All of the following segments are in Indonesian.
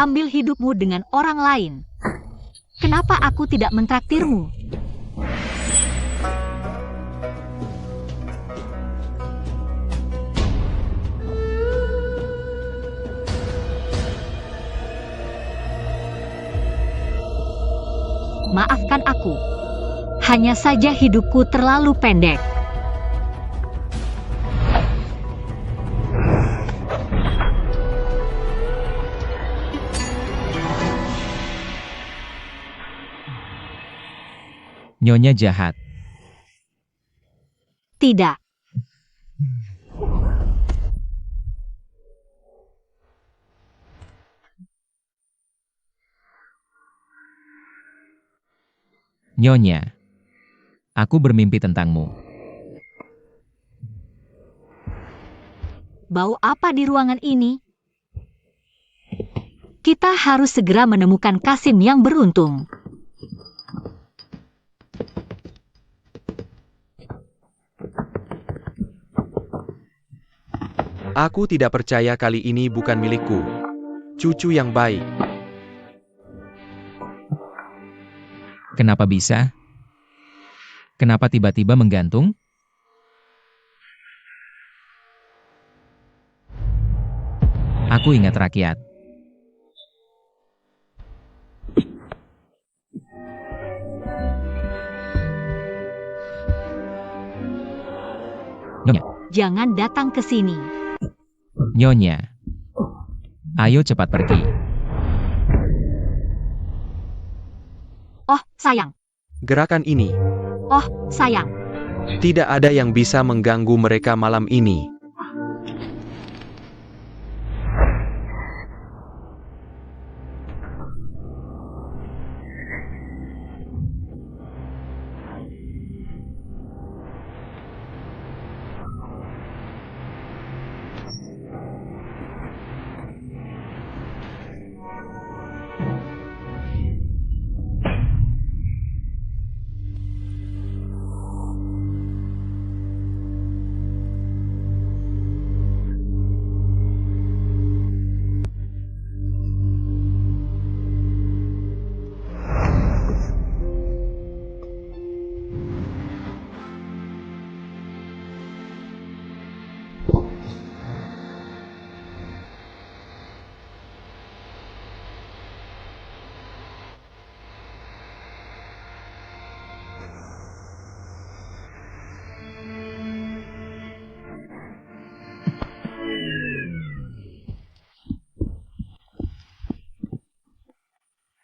ambil hidupmu dengan orang lain. Kenapa aku tidak mentraktirmu? Maafkan aku. Hanya saja hidupku terlalu pendek. Nyonya jahat. Tidak. Nyonya, aku bermimpi tentangmu. Bau apa di ruangan ini? Kita harus segera menemukan Kasim yang beruntung. Aku tidak percaya kali ini bukan milikku. Cucu yang baik. Kenapa bisa? Kenapa tiba-tiba menggantung? Aku ingat rakyat. Nyonya. Jangan datang ke sini. Nyonya. Ayo cepat pergi. Oh, sayang. Gerakan ini, Oh, sayang. tidak ada yang bisa mengganggu mereka malam ini.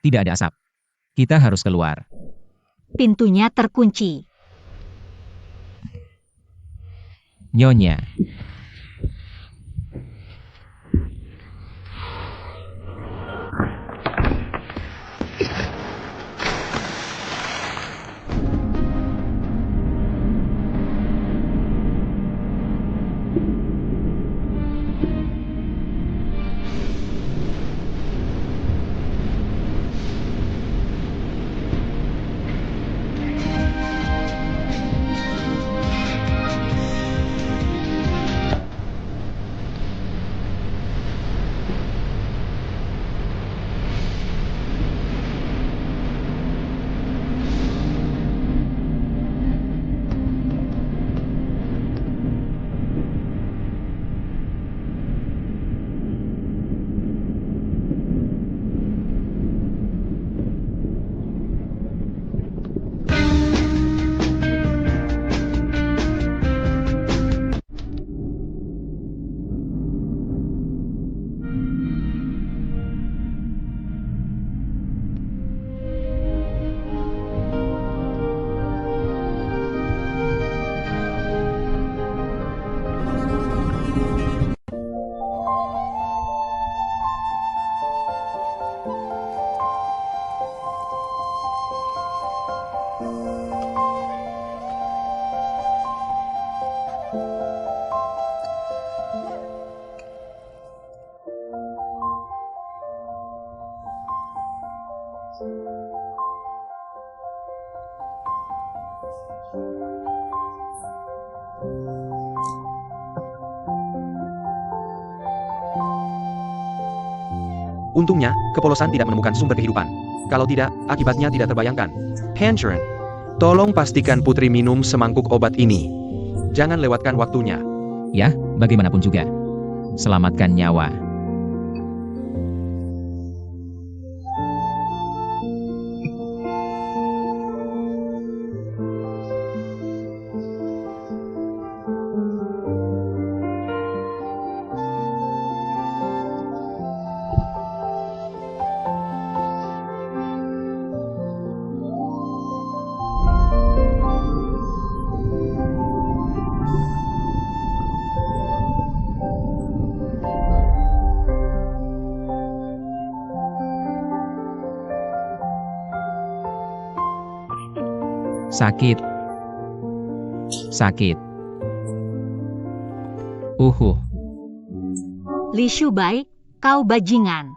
Tidak ada asap. Kita harus keluar. Pintunya terkunci. Nyonya. Untungnya, kepolosan tidak menemukan sumber kehidupan. Kalau tidak, akibatnya tidak terbayangkan. Pangeran, tolong pastikan putri minum semangkuk obat ini. Jangan lewatkan waktunya. Ya, bagaimanapun juga. Selamatkan nyawa. Sakit. Sakit. Li Shubai, kau bajingan.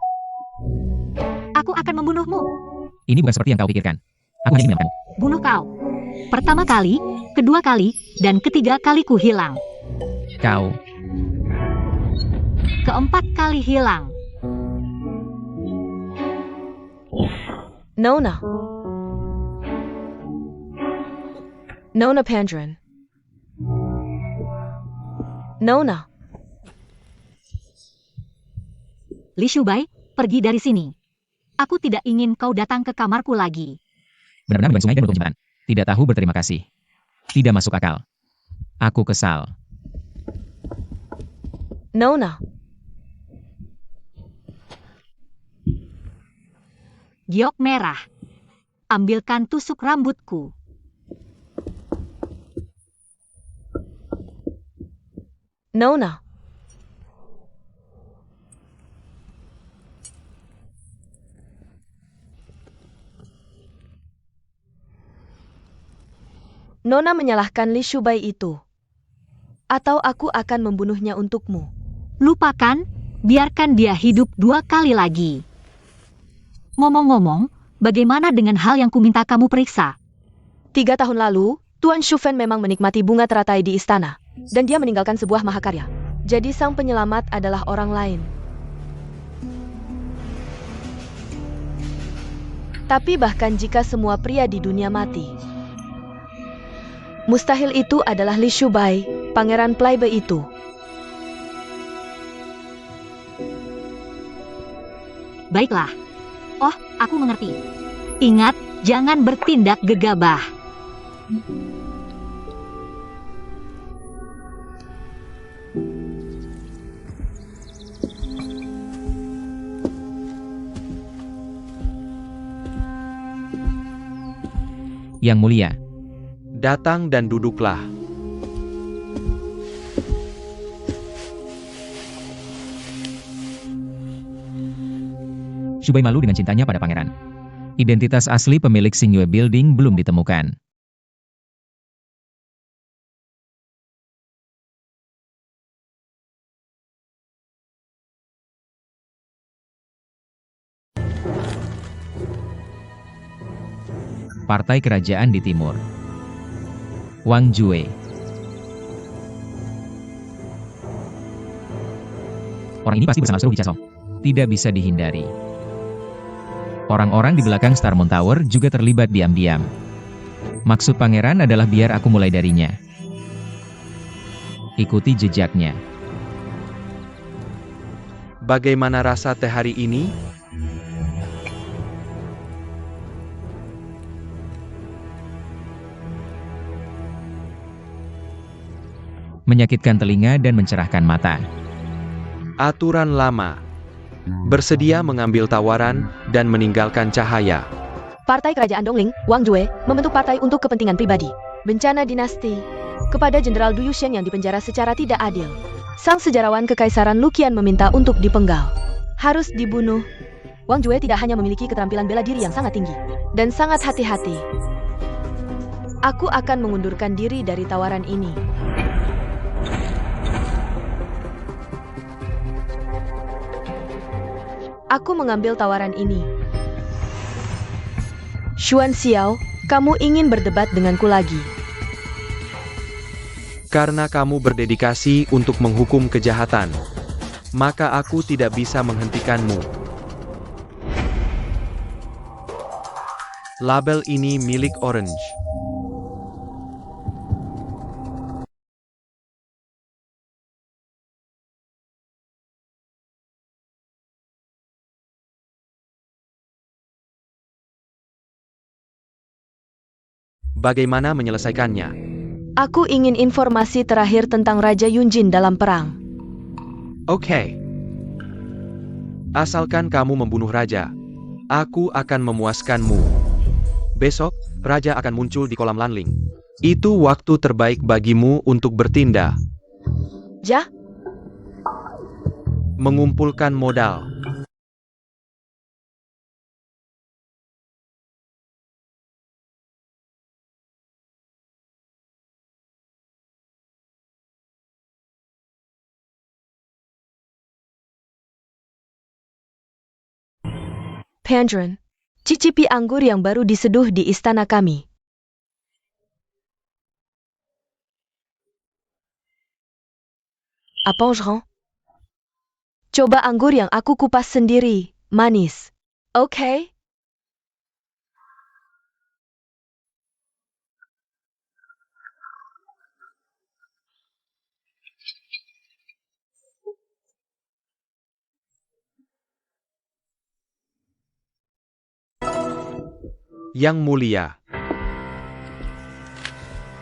Aku akan membunuhmu. Ini bukan seperti yang kau pikirkan. Aku hanya ingin menyelamatkan. Bunuh kau. Pertama kali, kedua kali, dan ketiga kali ku hilang. Kau. Keempat kali hilang. Nona. Nona Pandran. Nona. Li Shubai, pergi dari sini. Aku tidak ingin kau datang ke kamarku lagi. Benar-benar beban sungai dan menutup jembatan. Tidak tahu berterima kasih. Tidak masuk akal. Aku kesal. Nona. Giok merah. Ambilkan tusuk rambutku. Nona. Nona menyalahkan Li Shubai itu. Atau aku akan membunuhnya untukmu. Lupakan, biarkan dia hidup 2 kali lagi. Ngomong-ngomong, bagaimana dengan hal yang kuminta kamu periksa? 3 tahun lalu, Tuan Shufen memang menikmati bunga teratai di istana. Dan dia meninggalkan sebuah mahakarya. Jadi sang penyelamat adalah orang lain. Tapi bahkan jika semua pria di dunia mati, mustahil itu adalah Li Shubai, pangeran Plaibe itu. Baiklah. Oh, aku mengerti. Ingat, jangan bertindak gegabah. Yang mulia. Datang dan duduklah. Shubai malu dengan cintanya pada pangeran. Identitas asli pemilik Xingyue Building belum ditemukan. Partai Kerajaan di Timur. Wang Jue. Orang ini pasti bersama Suruh Bicaso. Tidak bisa dihindari. Orang-orang di belakang Starmont Tower juga terlibat diam-diam. Maksud pangeran adalah biar aku mulai darinya. Ikuti jejaknya. Bagaimana rasa teh hari ini? Menyakitkan telinga dan mencerahkan mata. Aturan lama. Bersedia mengambil tawaran dan meninggalkan cahaya. Partai Kerajaan Dongling, Wang Jue, membentuk partai untuk kepentingan pribadi. Bencana dinasti. Kepada Jenderal Du Yushen yang dipenjara secara tidak adil. Sang sejarawan Kekaisaran Luqian meminta untuk dipenggal. Harus dibunuh. Wang Jue tidak hanya memiliki keterampilan bela diri yang sangat tinggi. Dan sangat hati-hati. Aku akan mengundurkan diri dari tawaran ini. Aku mengambil tawaran ini. Xuan Xiao, kamu ingin berdebat denganku lagi. Karena kamu berdedikasi untuk menghukum kejahatan, maka aku tidak bisa menghentikanmu. Label ini milik Orange. Bagaimana menyelesaikannya? Aku ingin informasi terakhir tentang Raja Yunjin dalam perang. Oke. Asalkan kamu membunuh raja, aku akan memuaskanmu. Besok, raja akan muncul di kolam Lanling. Itu waktu terbaik bagimu untuk bertindak. Jah, Mengumpulkan modal. Pandren, cicipi anggur yang baru diseduh di istana kami. Apangeren? Coba anggur yang aku kupas sendiri, manis. Oke? Yang mulia,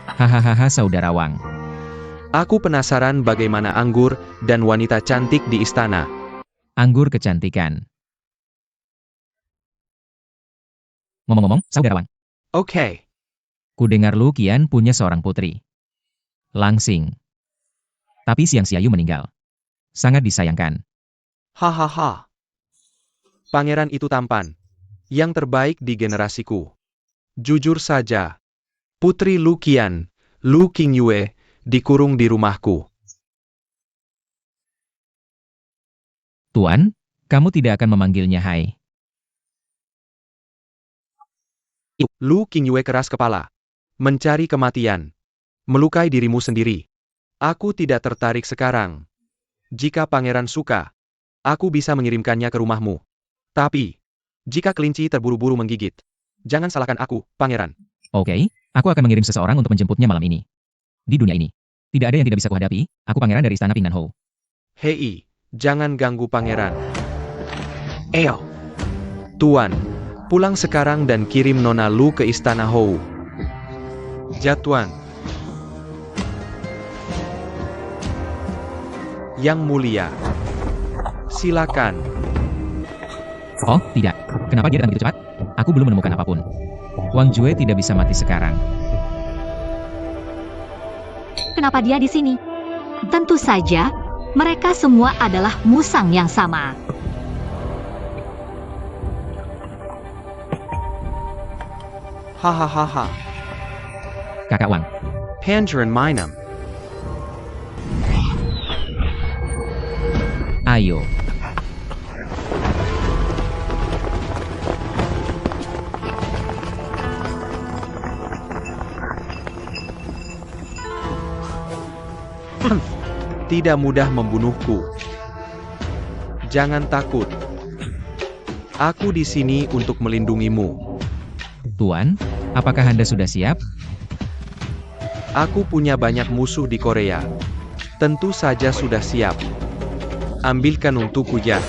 Hahaha saudara Wang. aku penasaran bagaimana anggur dan wanita cantik di istana. Anggur kecantikan. Ngomong-ngomong, saudara Wang. Oke. Ku dengar Lu Qian punya seorang putri. Langsing. Tapi Siang Xiaoyu meninggal. Sangat disayangkan. Hahaha. Pangeran itu tampan. Yang terbaik di generasiku. Jujur saja. Putri Lu Qian, Lu Qingyue, dikurung di rumahku. Tuan, kamu tidak akan memanggilnya Hai. Lu Qingyue keras kepala. Mencari kematian. Melukai dirimu sendiri. Aku tidak tertarik sekarang. Jika pangeran suka, aku bisa mengirimkannya ke rumahmu. Tapi, jika kelinci terburu-buru menggigit, jangan salahkan aku, pangeran. Oke, aku akan mengirim seseorang untuk menjemputnya malam ini. Di dunia ini, tidak ada yang tidak bisa kuhadapi, aku pangeran dari istana Pingnan Hou. Hei, jangan ganggu pangeran. Eo. Tuan, pulang sekarang dan kirim Nona Lu ke istana Hou. Ja, Tuan. Yang mulia. Silakan. Oh, tidak. Kenapa dia datang begitu cepat? Aku belum menemukan apapun. Wang Jue tidak bisa mati sekarang. Kenapa dia di sini? Tentu saja, mereka semua adalah musang yang sama. Hahaha. Kakak Wang, Pangeran Minam. ayo. Tidak mudah membunuhku. Jangan takut. Aku di sini untuk melindungimu. Tuan, apakah Anda sudah siap? Aku punya banyak musuh di Korea. Tentu saja sudah siap. Ambilkan untukku ya.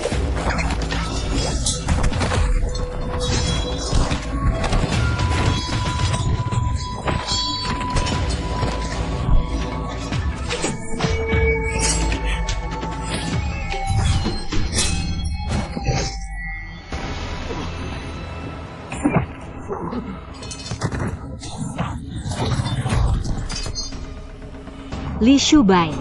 Li Shubai.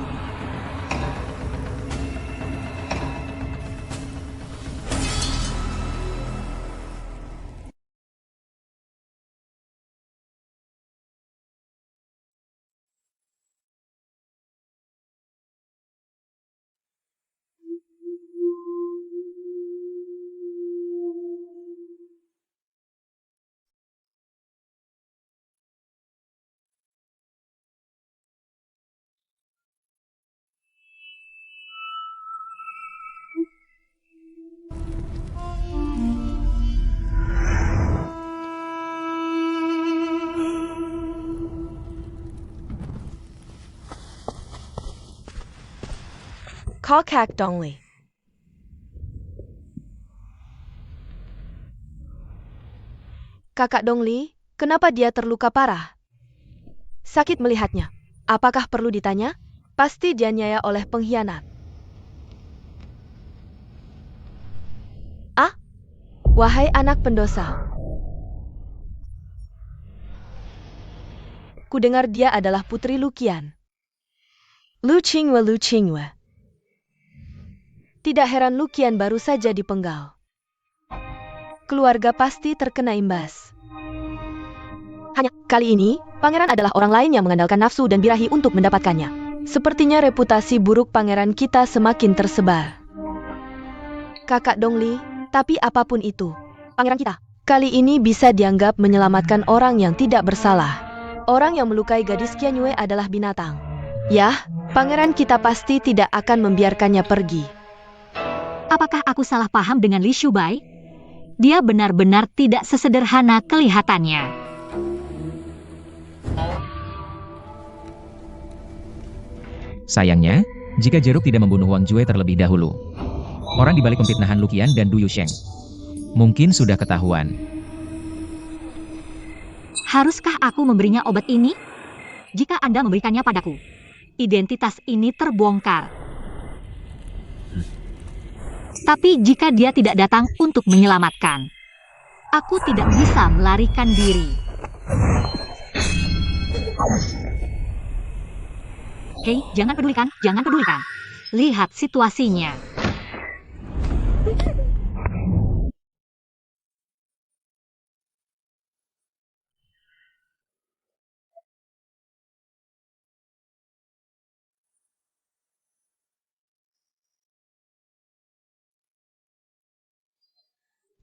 Kakak Dongli. Kakak Dongli, kenapa dia terluka parah? Sakit melihatnya. Apakah perlu ditanya? Pasti dianiaya oleh pengkhianat. Ah? Wahai anak pendosa. Kudengar dia adalah putri Lukian. Lu Qingwe. Tidak heran Lukian baru saja dipenggal. Keluarga pasti terkena imbas. Hanya kali ini, pangeran adalah orang lain yang mengandalkan nafsu dan birahi untuk mendapatkannya. Sepertinya reputasi buruk pangeran kita semakin tersebar. Kakak Dongli, tapi apapun itu, pangeran kita kali ini bisa dianggap menyelamatkan orang yang tidak bersalah. Orang yang melukai gadis Qianyue adalah binatang. Yah, pangeran kita pasti tidak akan membiarkannya pergi. Apakah aku salah paham dengan Li Shubai? Dia benar-benar tidak sesederhana kelihatannya. Sayangnya, jika Jeruk tidak membunuh Wang Jue terlebih dahulu, orang di balik pemfitnahan Lukian dan Du Yusheng mungkin sudah ketahuan. Haruskah aku memberinya obat ini? Jika Anda memberikannya padaku, identitas ini terbongkar. Tapi jika dia tidak datang untuk menyelamatkan, aku tidak bisa melarikan diri. Hei, jangan pedulikan. Lihat situasinya.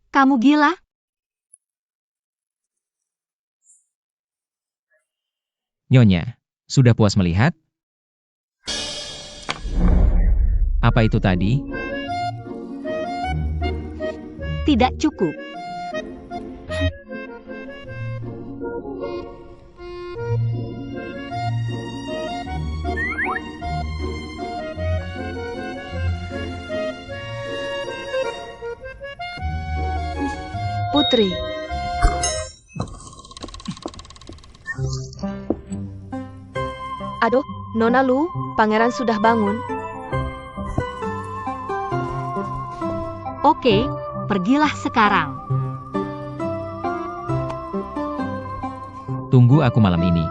Kamu gila? Nyonya, sudah puas melihat? Apa itu tadi? Tidak cukup. Putri. Aduh, Nona Lu, pangeran sudah bangun. Oke, pergilah sekarang. Tunggu aku malam ini.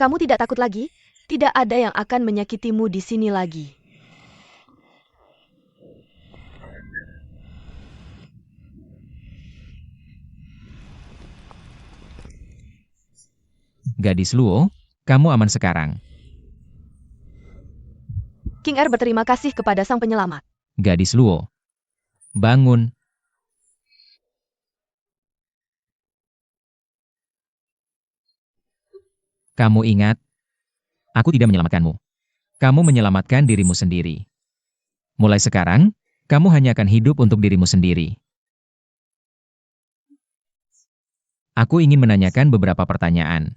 Kamu tidak takut lagi? Tidak ada yang akan menyakitimu di sini lagi. Gadis Luo, kamu aman sekarang. King Er berterima kasih kepada sang penyelamat. Gadis Luo, bangun. Kamu ingat? Aku tidak menyelamatkanmu. Kamu menyelamatkan dirimu sendiri. Mulai sekarang, kamu hanya akan hidup untuk dirimu sendiri. Aku ingin menanyakan beberapa pertanyaan.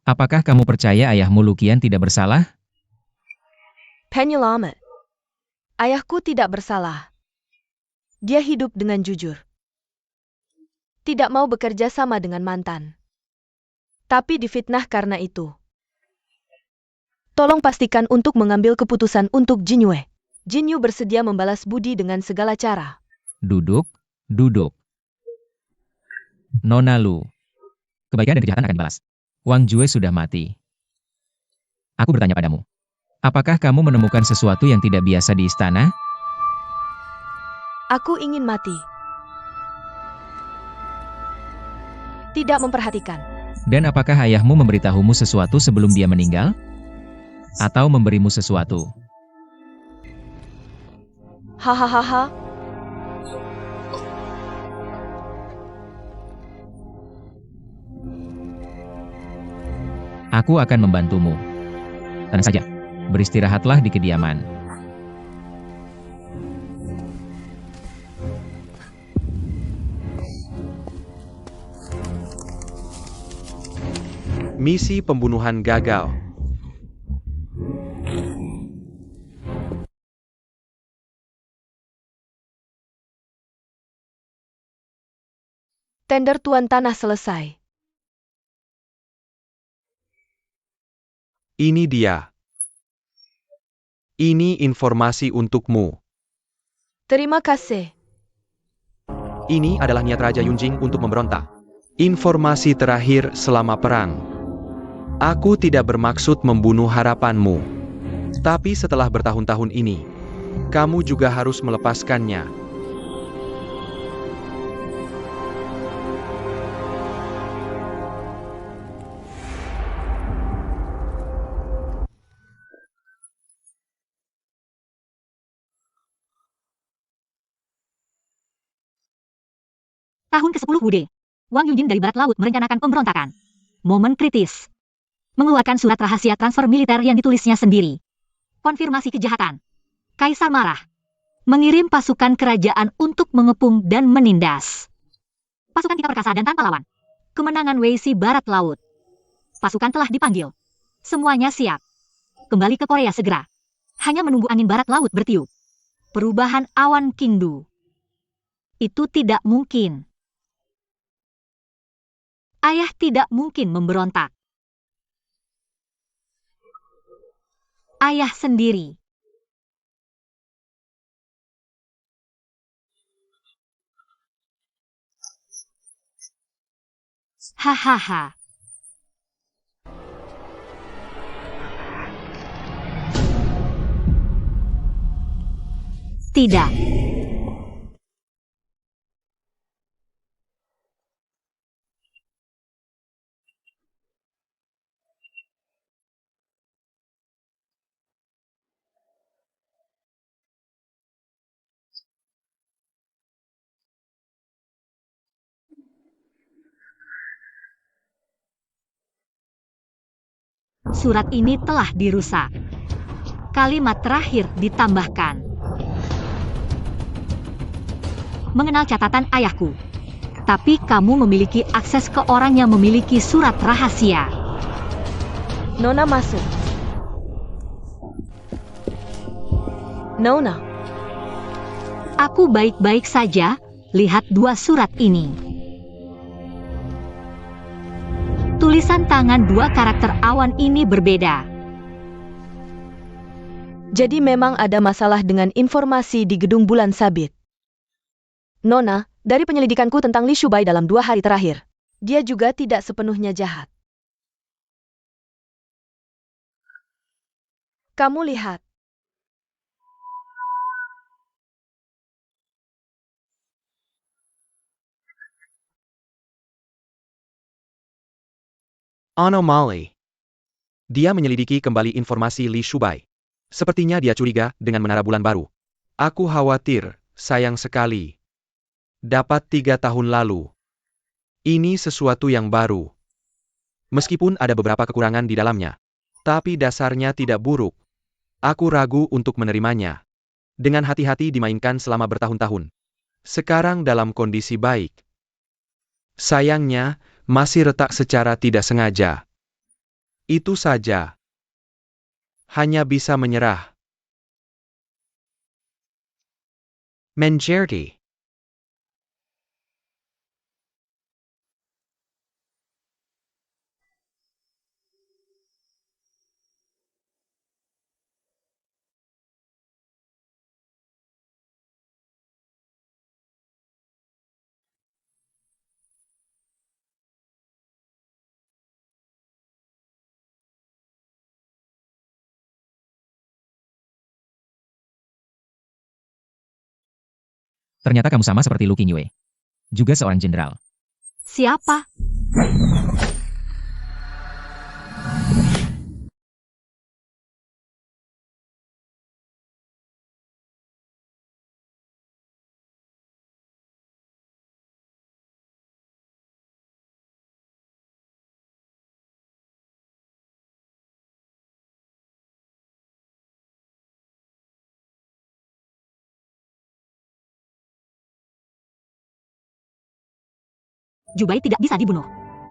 Apakah kamu percaya ayahmu Lukian tidak bersalah? Penyelamat. Ayahku tidak bersalah. Dia hidup dengan jujur. Tidak mau bekerja sama dengan mantan. Tapi difitnah karena itu. Tolong pastikan untuk mengambil keputusan untuk Jinyue. Jinyu bersedia membalas budi dengan segala cara. Duduk. Nona Lu. Kebaikan dan kejahatan akan dibalas. Wang Jue sudah mati. Aku bertanya padamu. Apakah kamu menemukan sesuatu yang tidak biasa di istana? Aku ingin mati. Tidak memperhatikan. Dan apakah ayahmu memberitahumu sesuatu sebelum dia meninggal? Atau memberimu sesuatu? Hahaha. Aku akan membantumu. Tenang saja, beristirahatlah di kediaman. Misi pembunuhan gagal. Tender tuan tanah selesai. Ini dia. Ini informasi untukmu. Terima kasih. Ini adalah niat Raja Yunjing untuk memberontak. Informasi terakhir selama perang. Aku tidak bermaksud membunuh harapanmu. Tapi setelah bertahun-tahun ini, kamu juga harus melepaskannya. Tahun ke-10 Wude. Wang Yujin dari Barat Laut merencanakan pemberontakan. Momen kritis. Mengeluarkan surat rahasia transfer militer yang ditulisnya sendiri. Konfirmasi kejahatan. Kaisar marah. Mengirim pasukan kerajaan untuk mengepung dan menindas. Pasukan kita perkasa dan tanpa lawan. Kemenangan Weishi Barat Laut. Pasukan telah dipanggil. Semuanya siap. Kembali ke Korea segera. Hanya menunggu angin Barat Laut bertiup. Perubahan awan Kindu. Itu tidak mungkin. Ayah tidak mungkin memberontak. Ayah sendiri. Hahaha. Tidak. Surat ini telah dirusak. Kalimat terakhir ditambahkan. Mengenal catatan ayahku. Tapi kamu memiliki akses ke orang yang memiliki surat rahasia. Nona masuk. Nona. Aku baik-baik saja, lihat dua surat ini. Tulisan tangan dua karakter awan ini berbeda. Jadi memang ada masalah dengan informasi di Gedung Bulan Sabit. Nona, dari penyelidikanku tentang Li Shubai dalam 2 hari terakhir, dia juga tidak sepenuhnya jahat. Kamu lihat. Anomali. Dia menyelidiki kembali informasi Li Shubai. Sepertinya dia curiga dengan menara bulan baru. Aku khawatir, sayang sekali. Dapat 3 tahun lalu. Ini sesuatu yang baru. Meskipun ada beberapa kekurangan di dalamnya. Tapi dasarnya tidak buruk. Aku ragu untuk menerimanya. Dengan hati-hati dimainkan selama bertahun-tahun. Sekarang dalam kondisi baik. Sayangnya, masih retak secara tidak sengaja. Itu saja. Hanya bisa menyerah. Menjadi. Ternyata kamu sama seperti Lu Qingyue. Juga seorang jenderal. Siapa? Jubai tidak bisa dibunuh.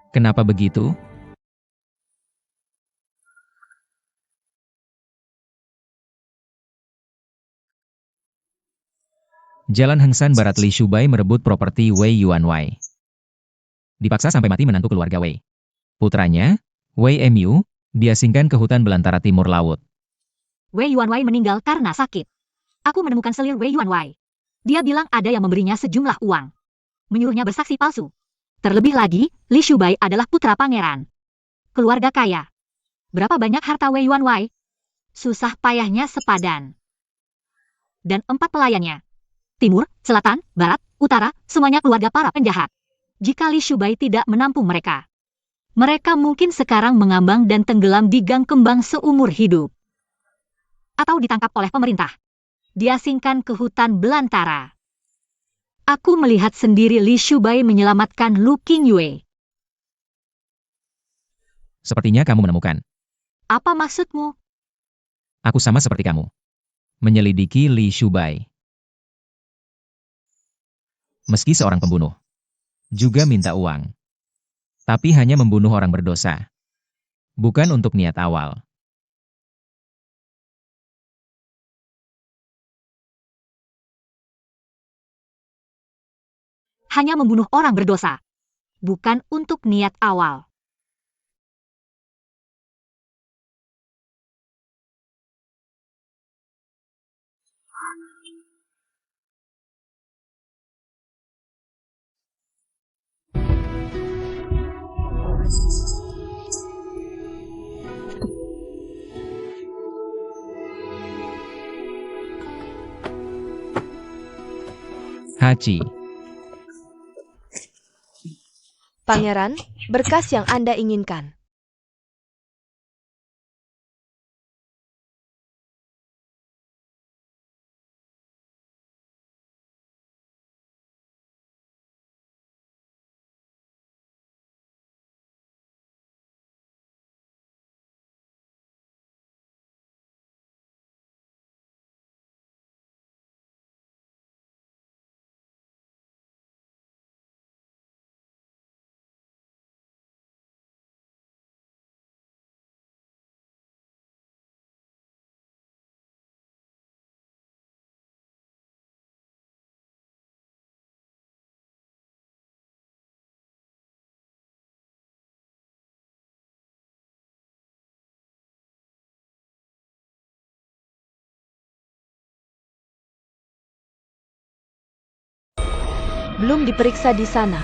Kenapa begitu? Jalan Hengsan Barat Li Shubai merebut properti Wei Yuanwei. Dipaksa sampai mati menantu keluarga Wei. Putranya, Wei Mu, diasingkan ke hutan belantara timur laut. Wei Yuanwei meninggal karena sakit. Aku menemukan selir Wei Yuanwei. Dia bilang ada yang memberinya sejumlah uang. Menyuruhnya bersaksi palsu. Terlebih lagi, Li Shubai adalah putra pangeran. Keluarga kaya. Berapa banyak harta Wei Yuanwei? Susah payahnya sepadan. Dan 4 pelayannya. Timur, selatan, barat, utara, semuanya keluarga para penjahat. Jika Li Shubai tidak menampung mereka, mereka mungkin sekarang mengambang dan tenggelam di gang kembang seumur hidup. Atau ditangkap oleh pemerintah. Diasingkan ke hutan belantara. Aku melihat sendiri Li Shubai menyelamatkan Lu Qingyue. Sepertinya kamu menemukan. Apa maksudmu? Aku sama seperti kamu. Menyelidiki Li Shubai. Meski seorang pembunuh. Juga minta uang. Tapi hanya membunuh orang berdosa. Bukan untuk niat awal. Hanya membunuh orang berdosa. Bukan untuk niat awal. Hachi. Pangeran, berkas yang Anda inginkan. Belum diperiksa di sana.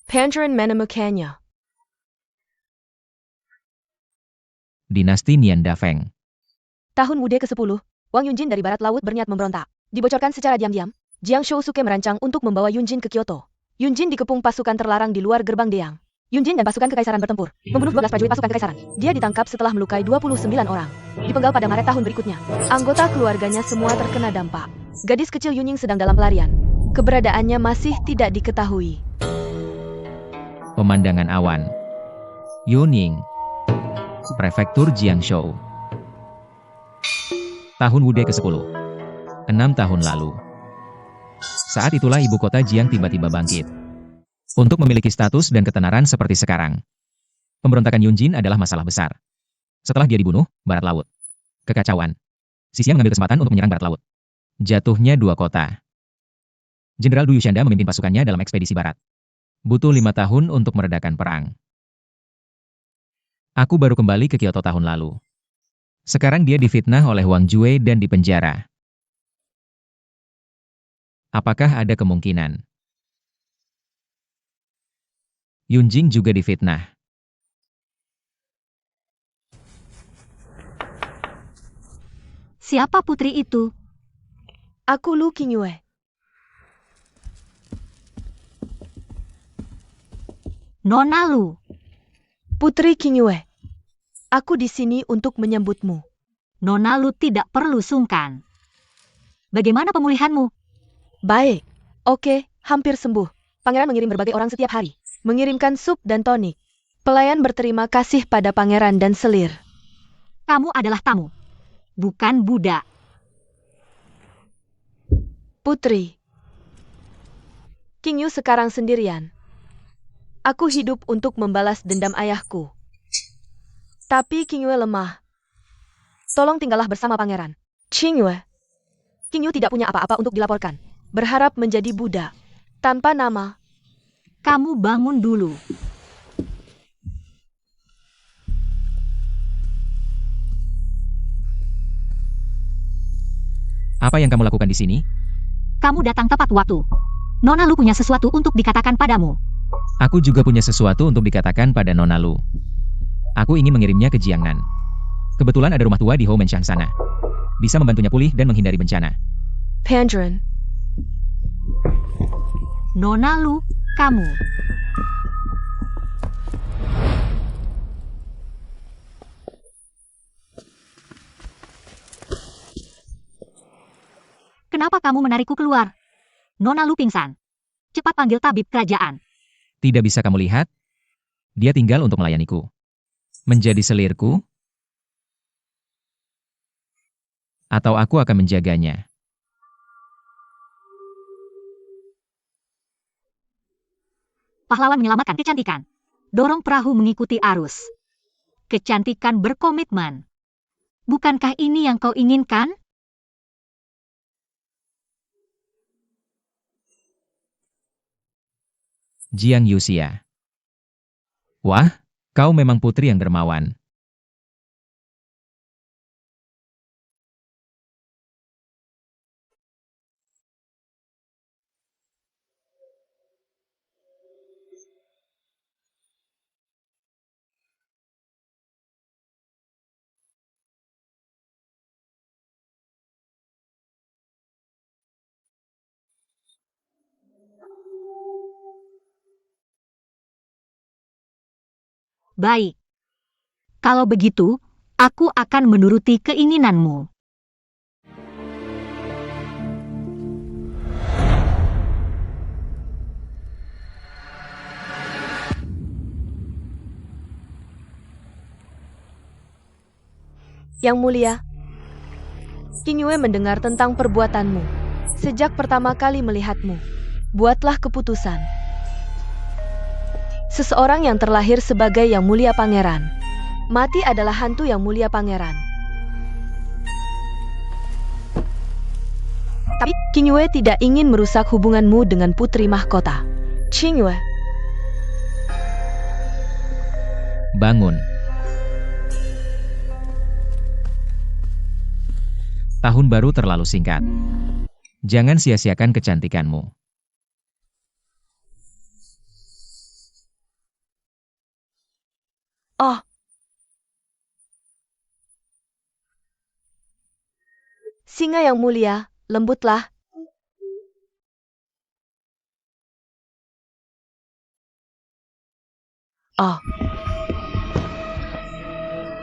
Pangeran menemukannya. Dinasti Nian Dafeng. Tahun Wude ke-10, Wang Yunjin dari barat laut berniat memberontak. Dibocorkan secara diam-diam, Jiang Shousuke merancang untuk membawa Yunjin ke Kyoto. Yunjin dikepung pasukan terlarang di luar gerbang Deang. Yunjin dan pasukan kekaisaran bertempur, membunuh 12 prajurit pasukan kekaisaran. Dia ditangkap setelah melukai 29 orang. Dipenggal pada Maret tahun berikutnya. Anggota keluarganya semua terkena dampak. Gadis kecil Yunying sedang dalam pelarian. Keberadaannya masih tidak diketahui. Pemandangan awan. Yunying. Prefektur Jiangshou. Tahun Wude ke-10. 6 tahun lalu. Saat itulah ibu kota Jiang tiba-tiba bangkit. Untuk memiliki status dan ketenaran seperti sekarang. Pemberontakan Yunjin adalah masalah besar. Setelah dia dibunuh, Barat Laut. Kekacauan. Xi mengambil kesempatan untuk menyerang Barat Laut. Jatuhnya 2 kota. Jenderal Du Yushanda memimpin pasukannya dalam ekspedisi barat. Butuh 5 tahun untuk meredakan perang. Aku baru kembali ke Kyoto tahun lalu. Sekarang dia difitnah oleh Wang Jue dan dipenjara. Apakah ada kemungkinan Yunjing juga difitnah? Siapa putri itu? Aku Lu Qingyue. Nona Lu. Putri Qingyue. Aku di sini untuk menyambutmu. Nona Lu tidak perlu sungkan. Bagaimana pemulihanmu? Baik. Oke, hampir sembuh. Pangeran mengirim berbagai orang setiap hari. Mengirimkan sup dan tonik. Pelayan berterima kasih pada pangeran dan selir. Kamu adalah tamu, bukan budak. Putri. King Yu sekarang sendirian. Aku hidup untuk membalas dendam ayahku. Tapi King Yue lemah. Tolong tinggallah bersama pangeran. King Yue. King Yu tidak punya apa-apa untuk dilaporkan. Berharap menjadi budak. Tanpa nama. Kamu bangun dulu. Apa yang kamu lakukan di sini? Kamu datang tepat waktu. Nona Lu punya sesuatu untuk dikatakan padamu. Aku juga punya sesuatu untuk dikatakan pada Nona Lu. Aku ingin mengirimnya ke Jiangnan. Kebetulan ada rumah tua di Houmenshang sana. Bisa membantunya pulih dan menghindari bencana. Pandren. Nona Lu, kamu. Kenapa kamu menarikku keluar? Nona Lu pingsan. Cepat panggil tabib kerajaan. Tidak bisa kamu lihat? Dia tinggal untuk melayaniku. Menjadi selirku? Atau aku akan menjaganya? Pahlawan menyelamatkan kecantikan. Dorong perahu mengikuti arus. Kecantikan berkomitmen. Bukankah ini yang kau inginkan? Jiang Yuxia. Wah, kau memang putri yang dermawan. Baik. Kalau begitu, aku akan menuruti keinginanmu. Yang mulia, King Yue mendengar tentang perbuatanmu. Sejak pertama kali melihatmu, buatlah keputusan. Seseorang yang terlahir sebagai yang mulia pangeran. Mati adalah hantu yang mulia pangeran. Tapi King Yue tidak ingin merusak hubunganmu dengan putri mahkota. King Yue. Bangun. Tahun baru terlalu singkat. Jangan sia-siakan kecantikanmu. Oh. Singa yang mulia, lembutlah. Oh.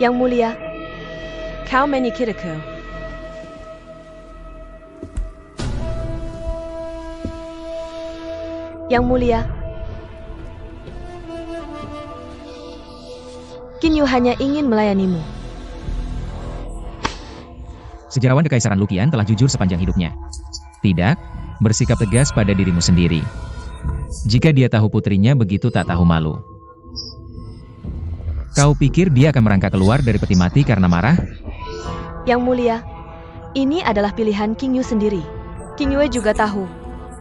Yang mulia, kau menyikiriku. Yang mulia, King Yu hanya ingin melayanimu. Sejarawan Kekaisaran Lukian telah jujur sepanjang hidupnya. Tidak, bersikap tegas pada dirimu sendiri. Jika dia tahu putrinya begitu tak tahu malu. Kau pikir dia akan merangkak keluar dari peti mati karena marah? Yang mulia, ini adalah pilihan King Yu sendiri. King Yue juga tahu,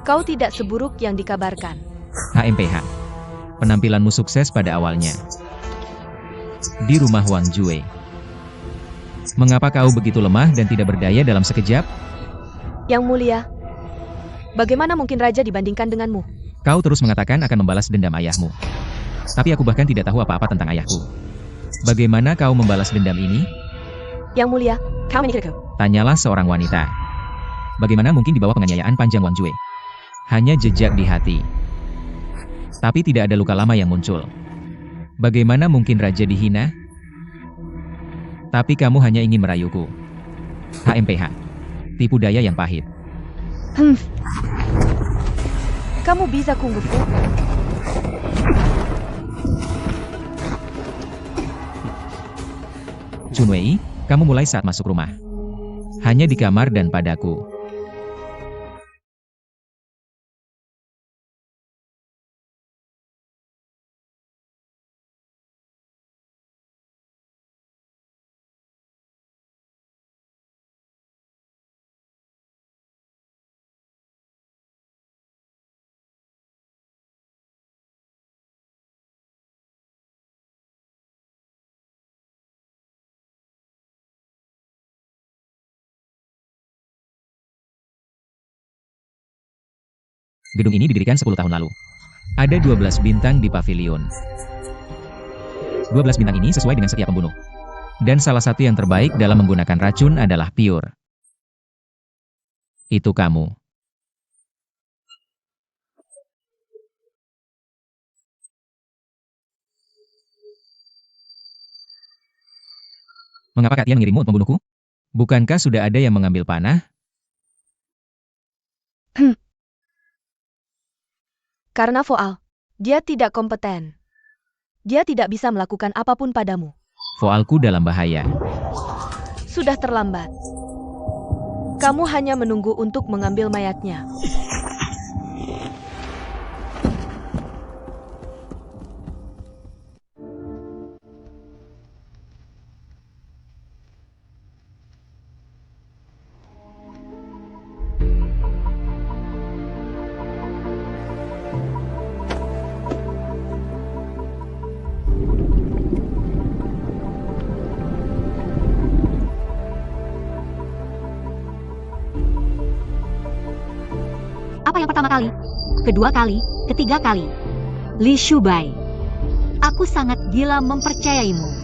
kau tidak seburuk yang dikabarkan. HMPH. Penampilanmu sukses pada awalnya. Di rumah Wang Jue. Mengapa kau begitu lemah dan tidak berdaya dalam sekejap? Yang mulia, bagaimana mungkin raja dibandingkan denganmu? Kau terus mengatakan akan membalas dendam ayahmu. Tapi aku bahkan tidak tahu apa-apa tentang ayahku. Bagaimana kau membalas dendam ini? Yang mulia, kau menyikirku. Tanyalah seorang wanita. Bagaimana mungkin di bawah penganiayaan panjang Wang Jue? Hanya jejak di hati. Tapi tidak ada luka lama yang muncul. Bagaimana mungkin raja dihina? Tapi kamu hanya ingin merayuku. HMPH. Tipu daya yang pahit. Kamu bisa kungfu? Chunwei, kamu mulai saat masuk rumah. Hanya di kamar dan padaku. Gedung ini didirikan 10 tahun lalu. Ada 12 bintang di pavilion. 12 bintang ini sesuai dengan setiap pembunuh. Dan salah satu yang terbaik dalam menggunakan racun adalah Pure. Itu kamu. Mengapa Katian mengirimmu untuk membunuhku? Bukankah sudah ada yang mengambil panah? Karena Foal, dia tidak kompeten. Dia tidak bisa melakukan apapun padamu. Foalku dalam bahaya. Sudah terlambat. Kamu hanya menunggu untuk mengambil mayatnya. Apa yang pertama kali? Kedua kali? Ketiga kali? Li Shubai. Aku sangat gila mempercayaimu.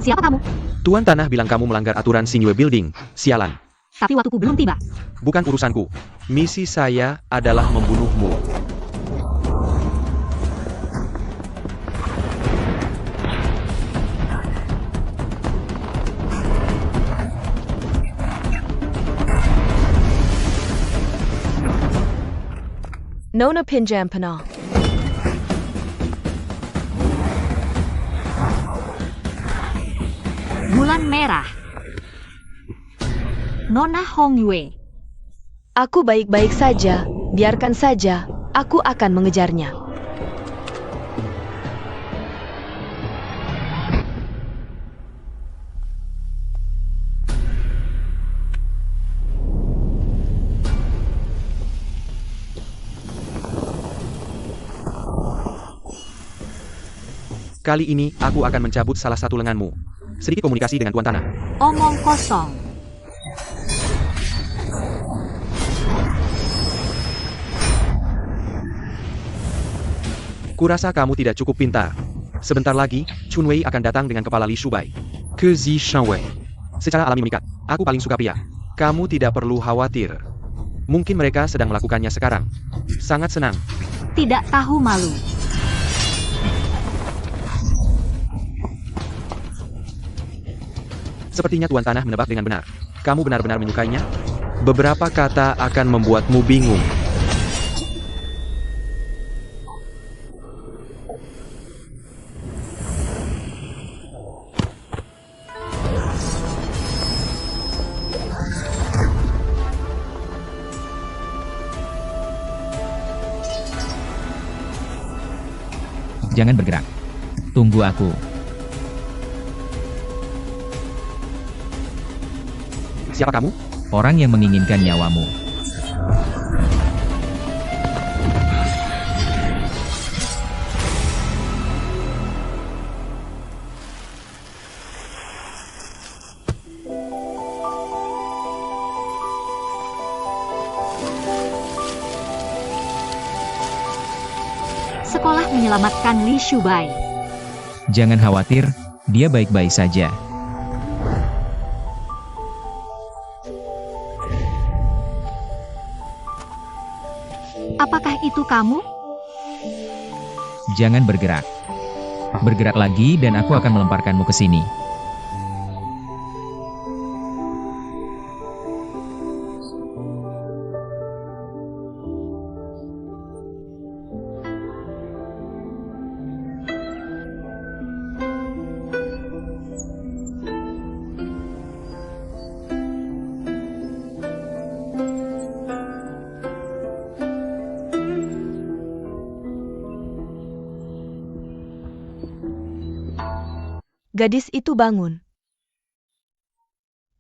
Siapa kamu? Tuan Tanah bilang kamu melanggar aturan Xingyue Building. Sialan. Tapi waktuku belum tiba. Bukan urusanku. Misi saya adalah membunuhmu. Nona pinjam panah. Bulan merah. Nona Hong Yue. Aku baik-baik saja, biarkan saja, aku akan mengejarnya. Kali ini, aku akan mencabut salah satu lenganmu. Sedikit komunikasi dengan Tuan Tanah. Omong kosong. Kurasa kamu tidak cukup pintar. Sebentar lagi, Chunwei akan datang dengan kepala Li Shubai. Ke Zi Shanwei. Secara alami memikat, aku paling suka pria. Kamu tidak perlu khawatir. Mungkin mereka sedang melakukannya sekarang. Sangat senang. Tidak tahu malu. Sepertinya Tuan Tanah menebak dengan benar. Kamu benar-benar menyukainya? Beberapa kata akan membuatmu bingung. Jangan bergerak. Tunggu aku. Siapa kamu? Orang yang menginginkan nyawamu. sekolah menyelamatkan Li Shubai. Jangan khawatir, dia baik-baik saja. Apakah itu kamu? Jangan bergerak. Bergerak lagi dan aku akan melemparkanmu ke sini. Gadis itu bangun.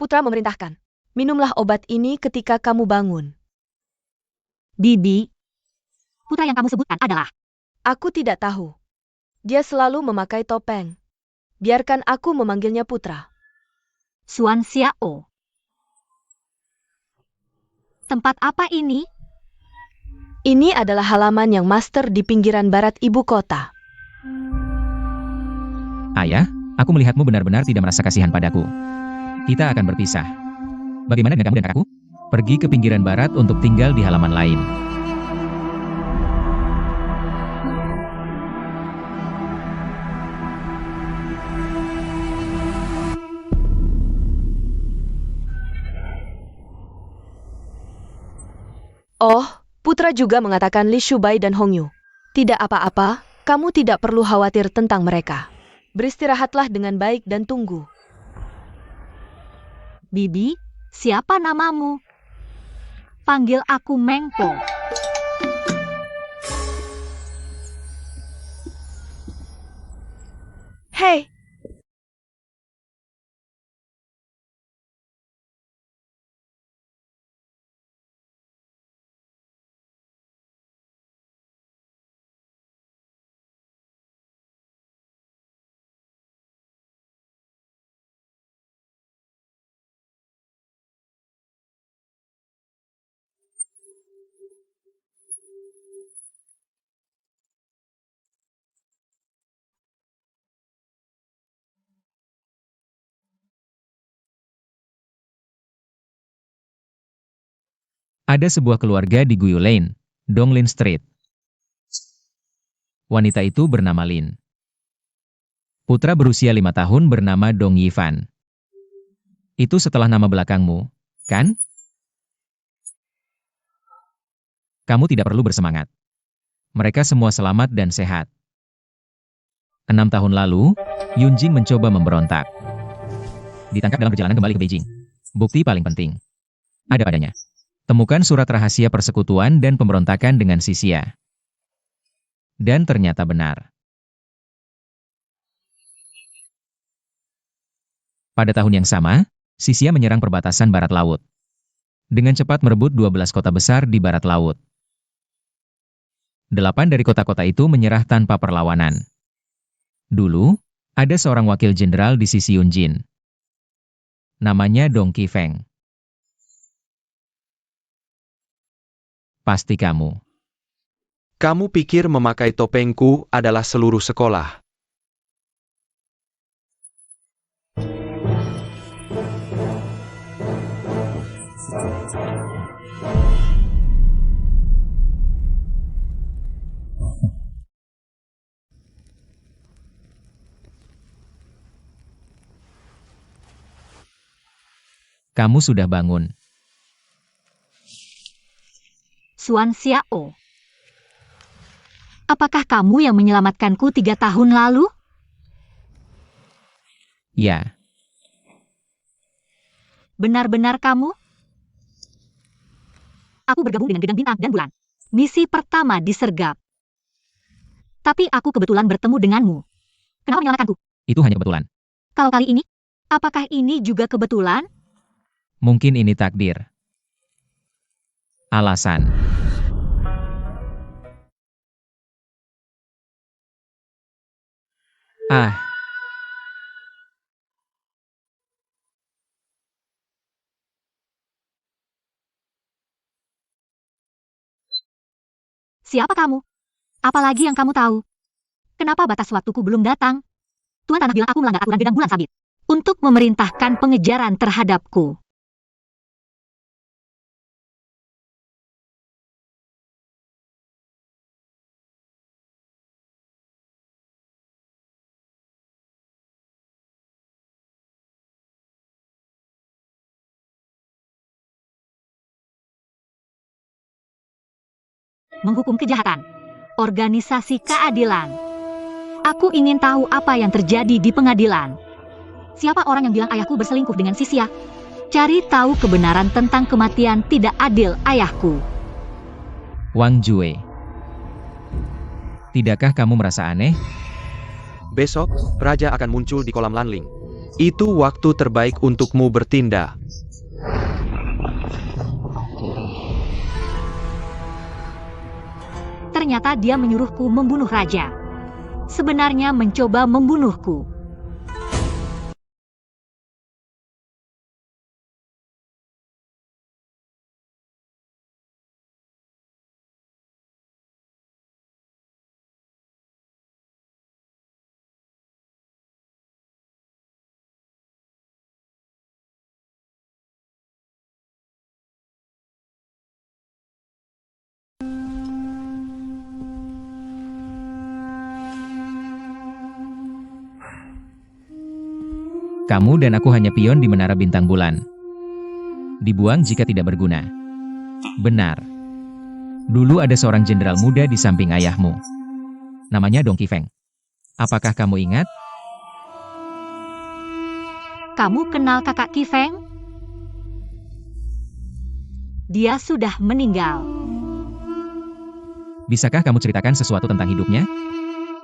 Putra memerintahkan, minumlah obat ini ketika kamu bangun. Bibi. Putra yang kamu sebutkan adalah... Aku tidak tahu. Dia selalu memakai topeng. Biarkan aku memanggilnya Putra. Xuan Xiao. Tempat apa ini? Ini adalah halaman yang master di pinggiran barat ibu kota. Ayah, aku melihatmu benar-benar tidak merasa kasihan padaku. Kita akan berpisah. Bagaimana dengan kamu dan kakakku? Pergi ke pinggiran barat untuk tinggal di halaman lain. Oh, Putra juga mengatakan Li Shubai dan Hong Yu. Tidak apa-apa, kamu tidak perlu khawatir tentang mereka. Beristirahatlah dengan baik dan tunggu. Bibi, siapa namamu? Panggil aku Mengpo. Hei! Ada sebuah keluarga di Guyu Lane, Donglin Street. Wanita itu bernama Lin. Putra berusia 5 tahun bernama Dong Yifan. Itu setelah nama belakangmu, kan? Kamu tidak perlu bersemangat. Mereka semua selamat dan sehat. 6 tahun lalu, Yunjing mencoba memberontak. Ditangkap dalam perjalanan kembali ke Beijing. Bukti paling penting ada padanya. Temukan surat rahasia persekutuan dan pemberontakan dengan Sisia. Dan ternyata benar. Pada tahun yang sama, Sisia menyerang perbatasan barat laut. Dengan cepat merebut 12 kota besar di barat laut. 8 dari kota-kota itu menyerah tanpa perlawanan. Dulu, ada seorang wakil jenderal di sisi Yunjin. Namanya Dong Qifeng. Pasti kamu. Kamu pikir memakai topengku adalah seluruh sekolah? Kamu sudah bangun. Xuan Xiao. Apakah kamu yang menyelamatkanku 3 tahun lalu? Ya, Benar-benar kamu? Aku bergabung dengan Gedang Bintang dan Bulan. Misi pertama disergap. Tapi aku kebetulan bertemu denganmu. Kenapa menyelamatkanku? itu hanya kebetulan. Kalau kali ini, apakah ini juga kebetulan? Mungkin ini takdir. Alasan. Ah, Siapa kamu? Apalagi yang kamu tahu? Kenapa batas waktuku belum datang? Tuan Tanah bilang aku melanggar aturan gedang bulan sabit untuk memerintahkan pengejaran terhadapku. Menghukum kejahatan. Organisasi keadilan. Aku ingin tahu apa yang terjadi di pengadilan. Siapa orang yang bilang ayahku berselingkuh dengan Sisia? Cari tahu kebenaran tentang kematian tidak adil ayahku. Wang Jue. Tidakkah kamu merasa aneh? Besok, Raja akan muncul di kolam Lanling. Itu waktu terbaik untukmu bertindak. Ternyata dia menyuruhku membunuh raja. Sebenarnya mencoba membunuhku. Kamu dan aku hanya pion di menara bintang bulan. Dibuang jika tidak berguna. Benar. Dulu ada seorang jenderal muda di samping ayahmu. Namanya Dong Qifeng. Apakah kamu ingat? Kamu kenal kakak Qifeng? Dia sudah meninggal. Bisakah kamu ceritakan sesuatu tentang hidupnya?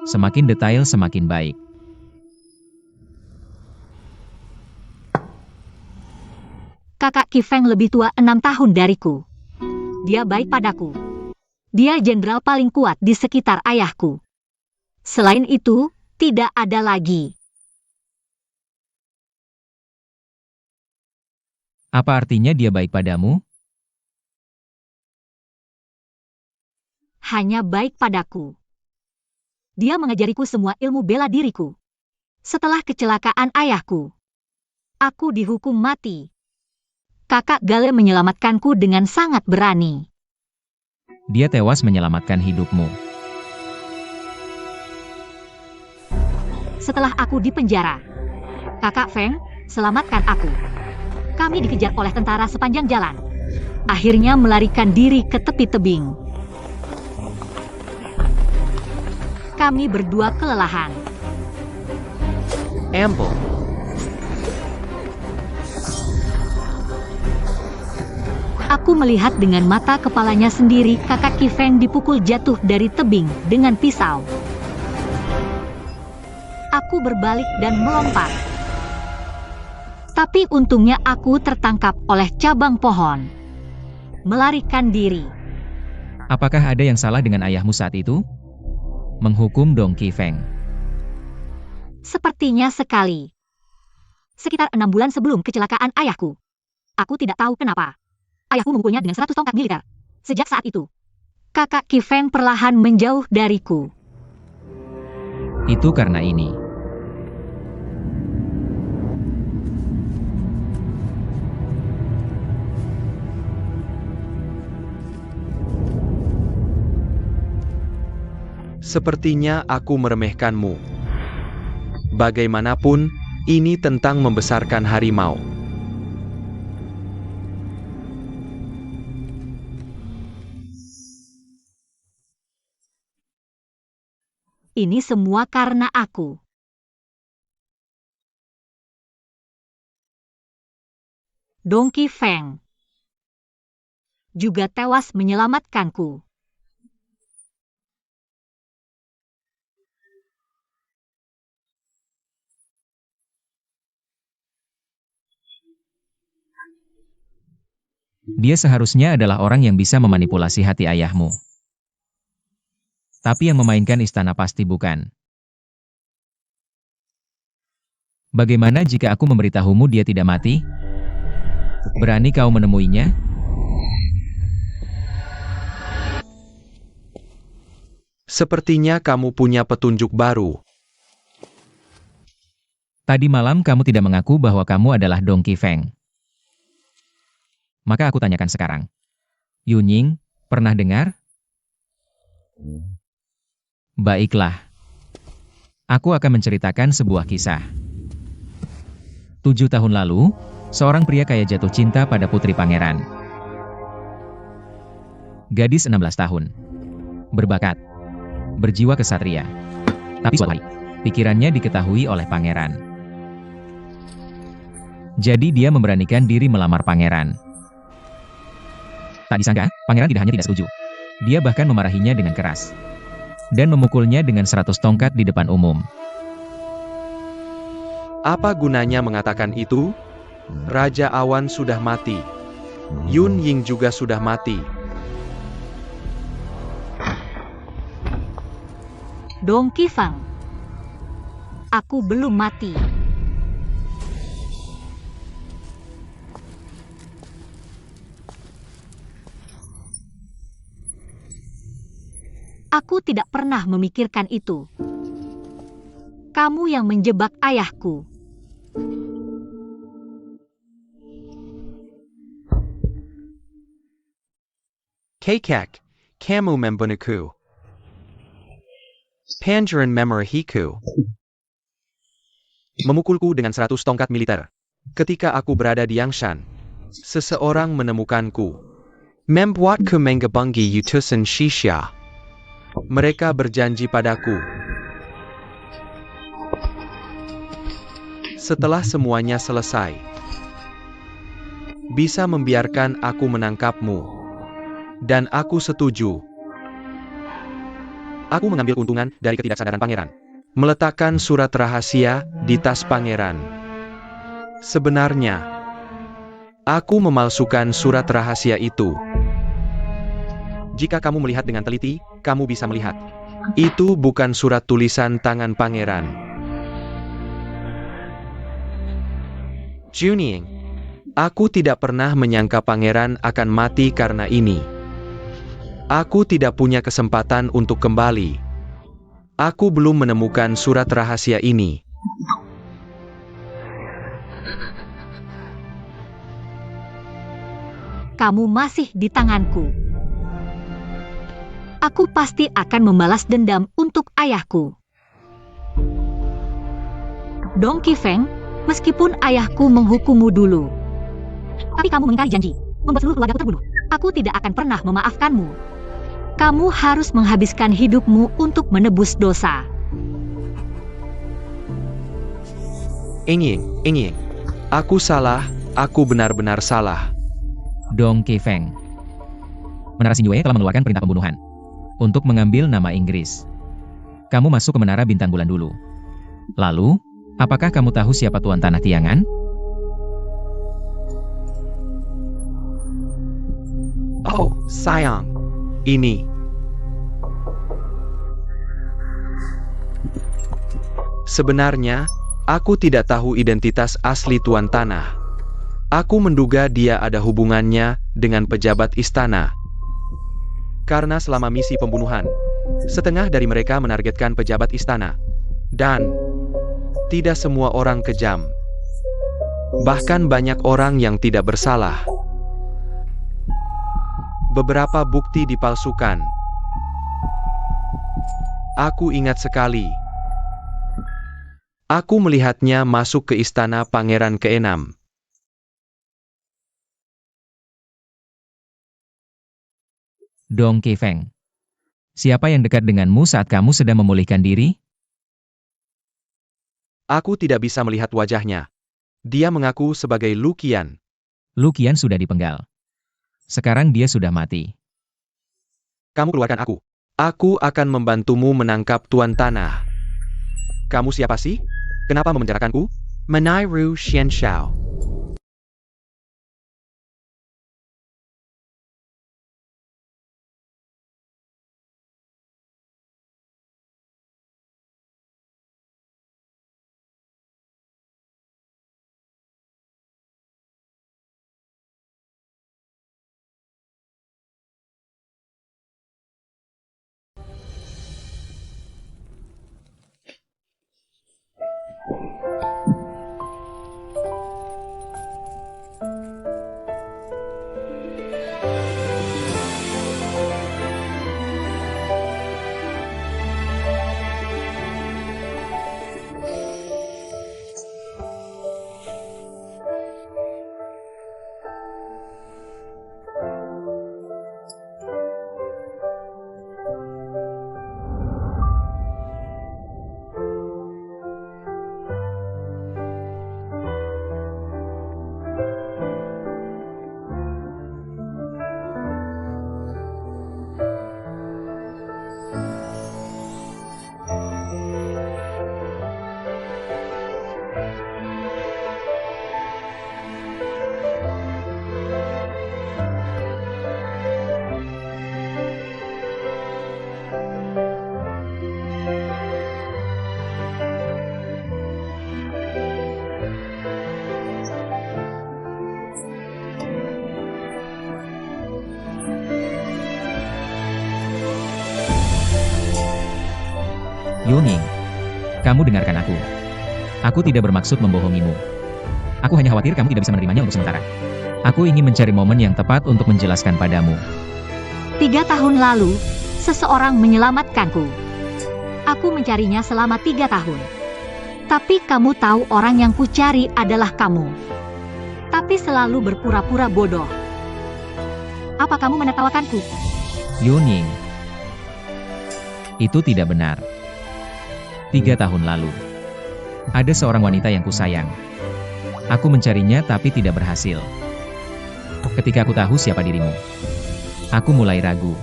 Semakin detail semakin baik. Kakak Qifeng lebih tua 6 tahun dariku. Dia baik padaku. Dia jenderal paling kuat di sekitar ayahku. Selain itu, tidak ada lagi. Apa artinya dia baik padamu? Hanya baik padaku. Dia mengajariku semua ilmu bela diriku. Setelah kecelakaan ayahku, aku dihukum mati. Kakak Gale menyelamatkanku dengan sangat berani. Dia tewas menyelamatkan hidupmu. Setelah aku dipenjara, Kakak Feng, selamatkan aku. Kami dikejar oleh tentara sepanjang jalan. Akhirnya melarikan diri ke tepi tebing. Kami berdua kelelahan. Ample. Aku melihat dengan mata kepalanya sendiri kakak Qifeng dipukul jatuh dari tebing dengan pisau. Aku berbalik dan melompat. Tapi untungnya aku tertangkap oleh cabang pohon. Melarikan diri. Apakah ada yang salah dengan ayahmu saat itu? Menghukum Dong Qifeng. Sepertinya sekali. Sekitar 6 bulan sebelum kecelakaan ayahku. Aku tidak tahu kenapa. Ayahku memukulnya dengan 100 tongkat militer. Sejak saat itu, kakak Qifeng perlahan menjauh dariku. Itu karena ini. Sepertinya aku meremehkanmu. Bagaimanapun, ini tentang membesarkan harimau. Ini semua karena aku. Dong Qifeng juga tewas menyelamatkanku. Dia seharusnya adalah orang yang bisa memanipulasi hati ayahmu. Tapi yang memainkan istana pasti bukan. Bagaimana jika aku memberitahumu dia tidak mati? Berani kau menemuinya? Sepertinya kamu punya petunjuk baru. Tadi malam kamu tidak mengaku bahwa kamu adalah Dong Qifeng. Maka aku tanyakan sekarang. Yunying, pernah dengar? Baiklah. Aku akan menceritakan sebuah kisah. 7 tahun lalu, seorang pria kaya jatuh cinta pada putri pangeran. Gadis 16 tahun. Berbakat. Berjiwa kesatria. Tapi suatu hari, pikirannya diketahui oleh pangeran. Jadi dia memberanikan diri melamar pangeran. Tak disangka, pangeran tidak hanya tidak setuju. Dia bahkan memarahinya dengan keras. Dan memukulnya dengan 100 tongkat di depan umum. Apa gunanya mengatakan itu? Raja Awan sudah mati. Yun Ying juga sudah mati. Dong Qifeng. Aku belum mati. Aku tidak pernah memikirkan itu. Kamu yang menjebak ayahku. Kakak, kamu membunuhku. Pangeran memarahiku. Memukulku dengan 100 tongkat militer. Ketika aku berada di Yangshan, seseorang menemukanku. Membuatku menggebangi utusan Shisha. Mereka berjanji padaku. Setelah semuanya selesai, bisa membiarkan aku menangkapmu. Dan aku setuju. Aku mengambil keuntungan dari ketidaksadaran pangeran. Meletakkan surat rahasia di tas pangeran. Sebenarnya, aku memalsukan surat rahasia itu. Jika kamu melihat dengan teliti, kamu bisa melihat. Itu bukan surat tulisan tangan pangeran. Junying, aku tidak pernah menyangka pangeran akan mati karena ini. Aku tidak punya kesempatan untuk kembali. Aku belum menemukan surat rahasia ini. Kamu masih di tanganku. Aku pasti akan membalas dendam untuk ayahku. Dong Qifeng, meskipun ayahku menghukummu dulu. Tapi kamu mengingkari janji, membuat seluruh keluargaku terbunuh. Aku tidak akan pernah memaafkanmu. Kamu harus menghabiskan hidupmu untuk menebus dosa. Ingin. Aku salah, aku benar-benar salah. Dong Qifeng. Menara Xingyue telah mengeluarkan perintah pembunuhan. Untuk mengambil nama Inggris. Kamu masuk ke Menara Bintang Bulan dulu. Lalu, apakah kamu tahu siapa Tuan Tanah Tiangan? Oh, sayang. Ini. Sebenarnya, aku tidak tahu identitas asli Tuan Tanah. Aku menduga dia ada hubungannya dengan pejabat istana. Karena selama misi pembunuhan, setengah dari mereka menargetkan pejabat istana. Dan, tidak semua orang kejam. Bahkan banyak orang yang tidak bersalah. Beberapa bukti dipalsukan. Aku ingat sekali. Aku melihatnya masuk ke istana Pangeran ke-6. Dong Qifeng. Siapa yang dekat denganmu saat kamu sedang memulihkan diri? Aku tidak bisa melihat wajahnya. Dia mengaku sebagai Lu Qian. Lu Qian sudah dipenggal. Sekarang dia sudah mati. Kamu keluarkan aku. Aku akan membantumu menangkap Tuan Tanah. Kamu siapa sih? Kenapa memenjarakanku? Menairu Xianshao. Yuning, kamu dengarkan aku. Aku tidak bermaksud membohongimu. Aku hanya khawatir kamu tidak bisa menerimanya untuk sementara. Aku ingin mencari momen yang tepat untuk menjelaskan padamu. 3 tahun lalu, seseorang menyelamatkanku. Aku mencarinya selama 3 tahun. Tapi kamu tahu orang yang kucari adalah kamu. Tapi selalu berpura-pura bodoh. Apa kamu menertawakanku? Yuning, itu tidak benar. 3 tahun lalu, ada seorang wanita yang kusayang. Aku mencarinya tapi tidak berhasil. Ketika aku tahu siapa dirimu, aku mulai ragu.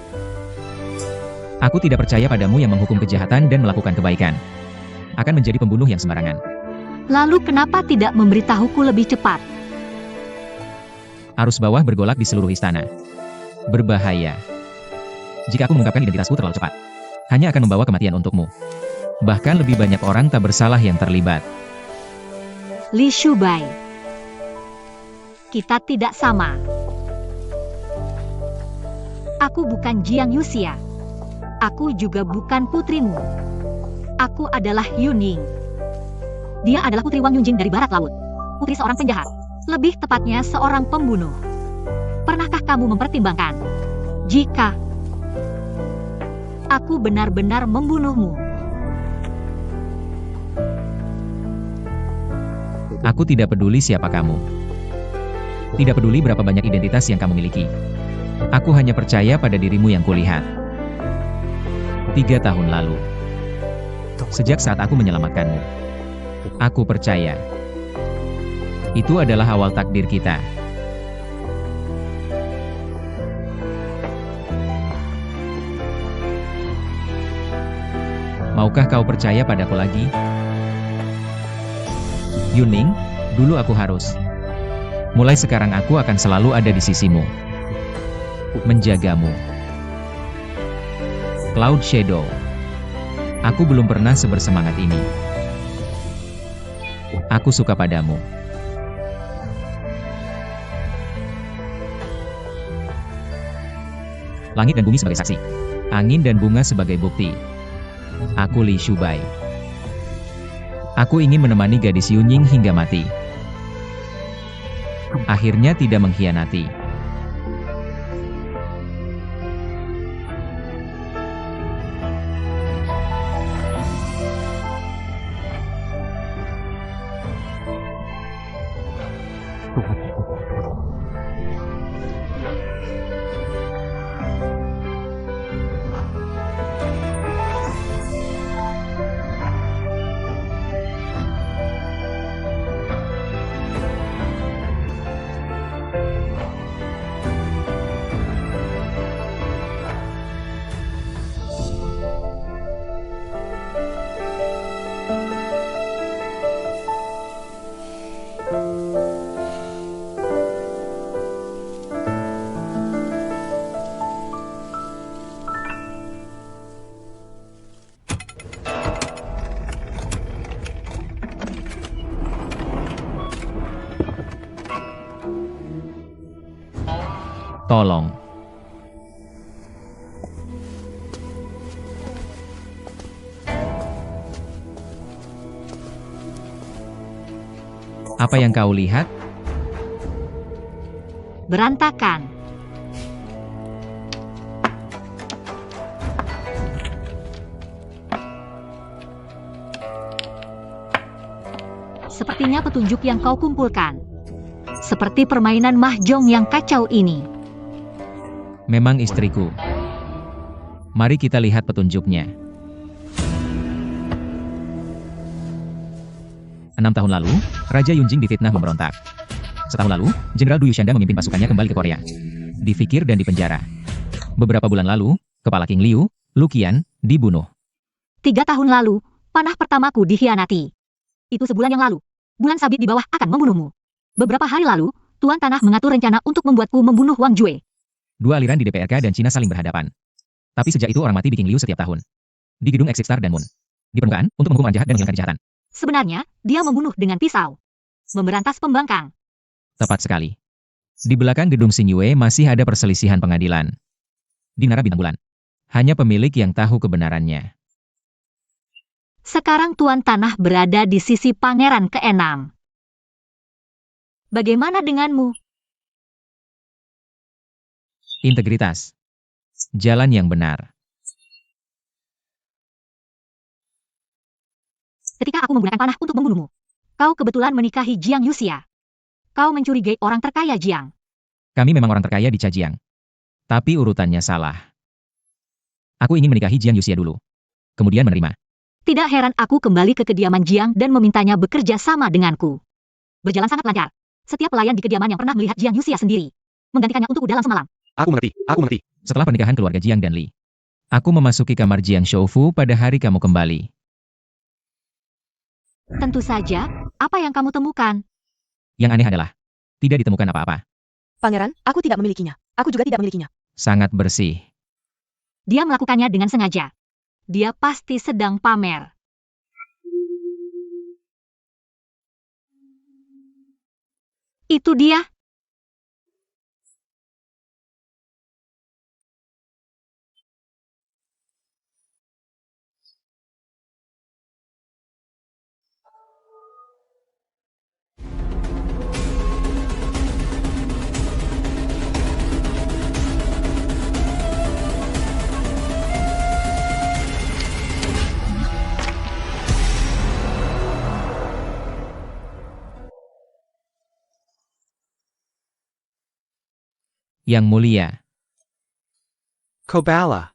Aku tidak percaya padamu yang menghukum kejahatan dan melakukan kebaikan. Akan menjadi pembunuh yang sembarangan. Lalu kenapa tidak memberitahuku lebih cepat? Arus bawah bergolak di seluruh istana. Berbahaya. Jika aku mengungkapkan identitasku terlalu cepat, hanya akan membawa kematian untukmu. Bahkan lebih banyak orang tak bersalah yang terlibat. Li Shubai. Kita tidak sama. Aku bukan Jiang Yuxia. Aku juga bukan putrimu. Aku adalah Yuning. Dia adalah putri Wang Yunjin dari barat laut. Putri seorang penjahat. Lebih tepatnya seorang pembunuh. Pernahkah kamu mempertimbangkan jika aku benar-benar membunuhmu? Aku tidak peduli siapa kamu. Tidak peduli berapa banyak identitas yang kamu miliki. Aku hanya percaya pada dirimu yang kulihat. 3 tahun lalu. Sejak saat aku menyelamatkanmu. Aku percaya. Itu adalah awal takdir kita. Maukah kau percaya padaku lagi? Yuning, dulu aku harus. Mulai sekarang aku akan selalu ada di sisimu. Menjagamu. Cloud Shadow. Aku belum pernah sebersemangat ini. Aku suka padamu. Langit dan bumi sebagai saksi. Angin dan bunga sebagai bukti. Aku Li Shubai. Aku ingin menemani gadis Yuning hingga mati. Akhirnya tidak mengkhianati. Tolong. Apa yang kau lihat? Berantakan. Sepertinya petunjuk yang kau kumpulkan. Seperti permainan mahjong yang kacau ini. Memang istriku. Mari kita lihat petunjuknya. 6 tahun lalu, Raja Yunjing difitnah memberontak. Setahun lalu, Jenderal Du Yuxianda memimpin pasukannya kembali ke Korea. Difikir dan dipenjara. Beberapa bulan lalu, kepala King Liu, Luqian, dibunuh. 3 tahun lalu, panah pertamaku dikhianati. Itu sebulan yang lalu. Bulan sabit di bawah akan membunuhmu. Beberapa hari lalu, Tuan Tanah mengatur rencana untuk membuatku membunuh Wang Jue. 2 aliran di DPRK dan Cina saling berhadapan. Tapi sejak itu orang mati di King Liu setiap tahun. Di gedung Exit Star dan Moon. Di permukaan, untuk menghukum orang jahat dan menghilangkan kejahatan. Sebenarnya, dia membunuh dengan pisau. Memberantas pembangkang. Tepat sekali. Di belakang gedung Xingyue masih ada perselisihan pengadilan. Di Menara Bintang Bulan. Hanya pemilik yang tahu kebenarannya. Sekarang Tuan Tanah berada di sisi Pangeran ke-6. Bagaimana denganmu? Integritas. Jalan yang benar. Ketika aku menggunakan panah untuk membunuhmu, kau kebetulan menikahi Jiang Yuxia. Kau mencurigai orang terkaya Jiang. Kami memang orang terkaya di Cajiang. Tapi urutannya salah. Aku ingin menikahi Jiang Yuxia dulu. Kemudian menerima. Tidak heran aku kembali ke kediaman Jiang dan memintanya bekerja sama denganku. Berjalan sangat lancar. Setiap pelayan di kediaman yang pernah melihat Jiang Yuxia sendiri, menggantikannya untukku dalam semalam. Aku mengerti. Setelah pernikahan keluarga Jiang dan Li, aku memasuki kamar Jiang Shoufu pada hari kamu kembali. Tentu saja, apa yang kamu temukan? Yang aneh adalah, tidak ditemukan apa-apa. Pangeran, aku tidak memilikinya. Aku juga tidak memilikinya. Sangat bersih. Dia melakukannya dengan sengaja. Dia pasti sedang pamer. Itu dia. Yang mulia. Kobala.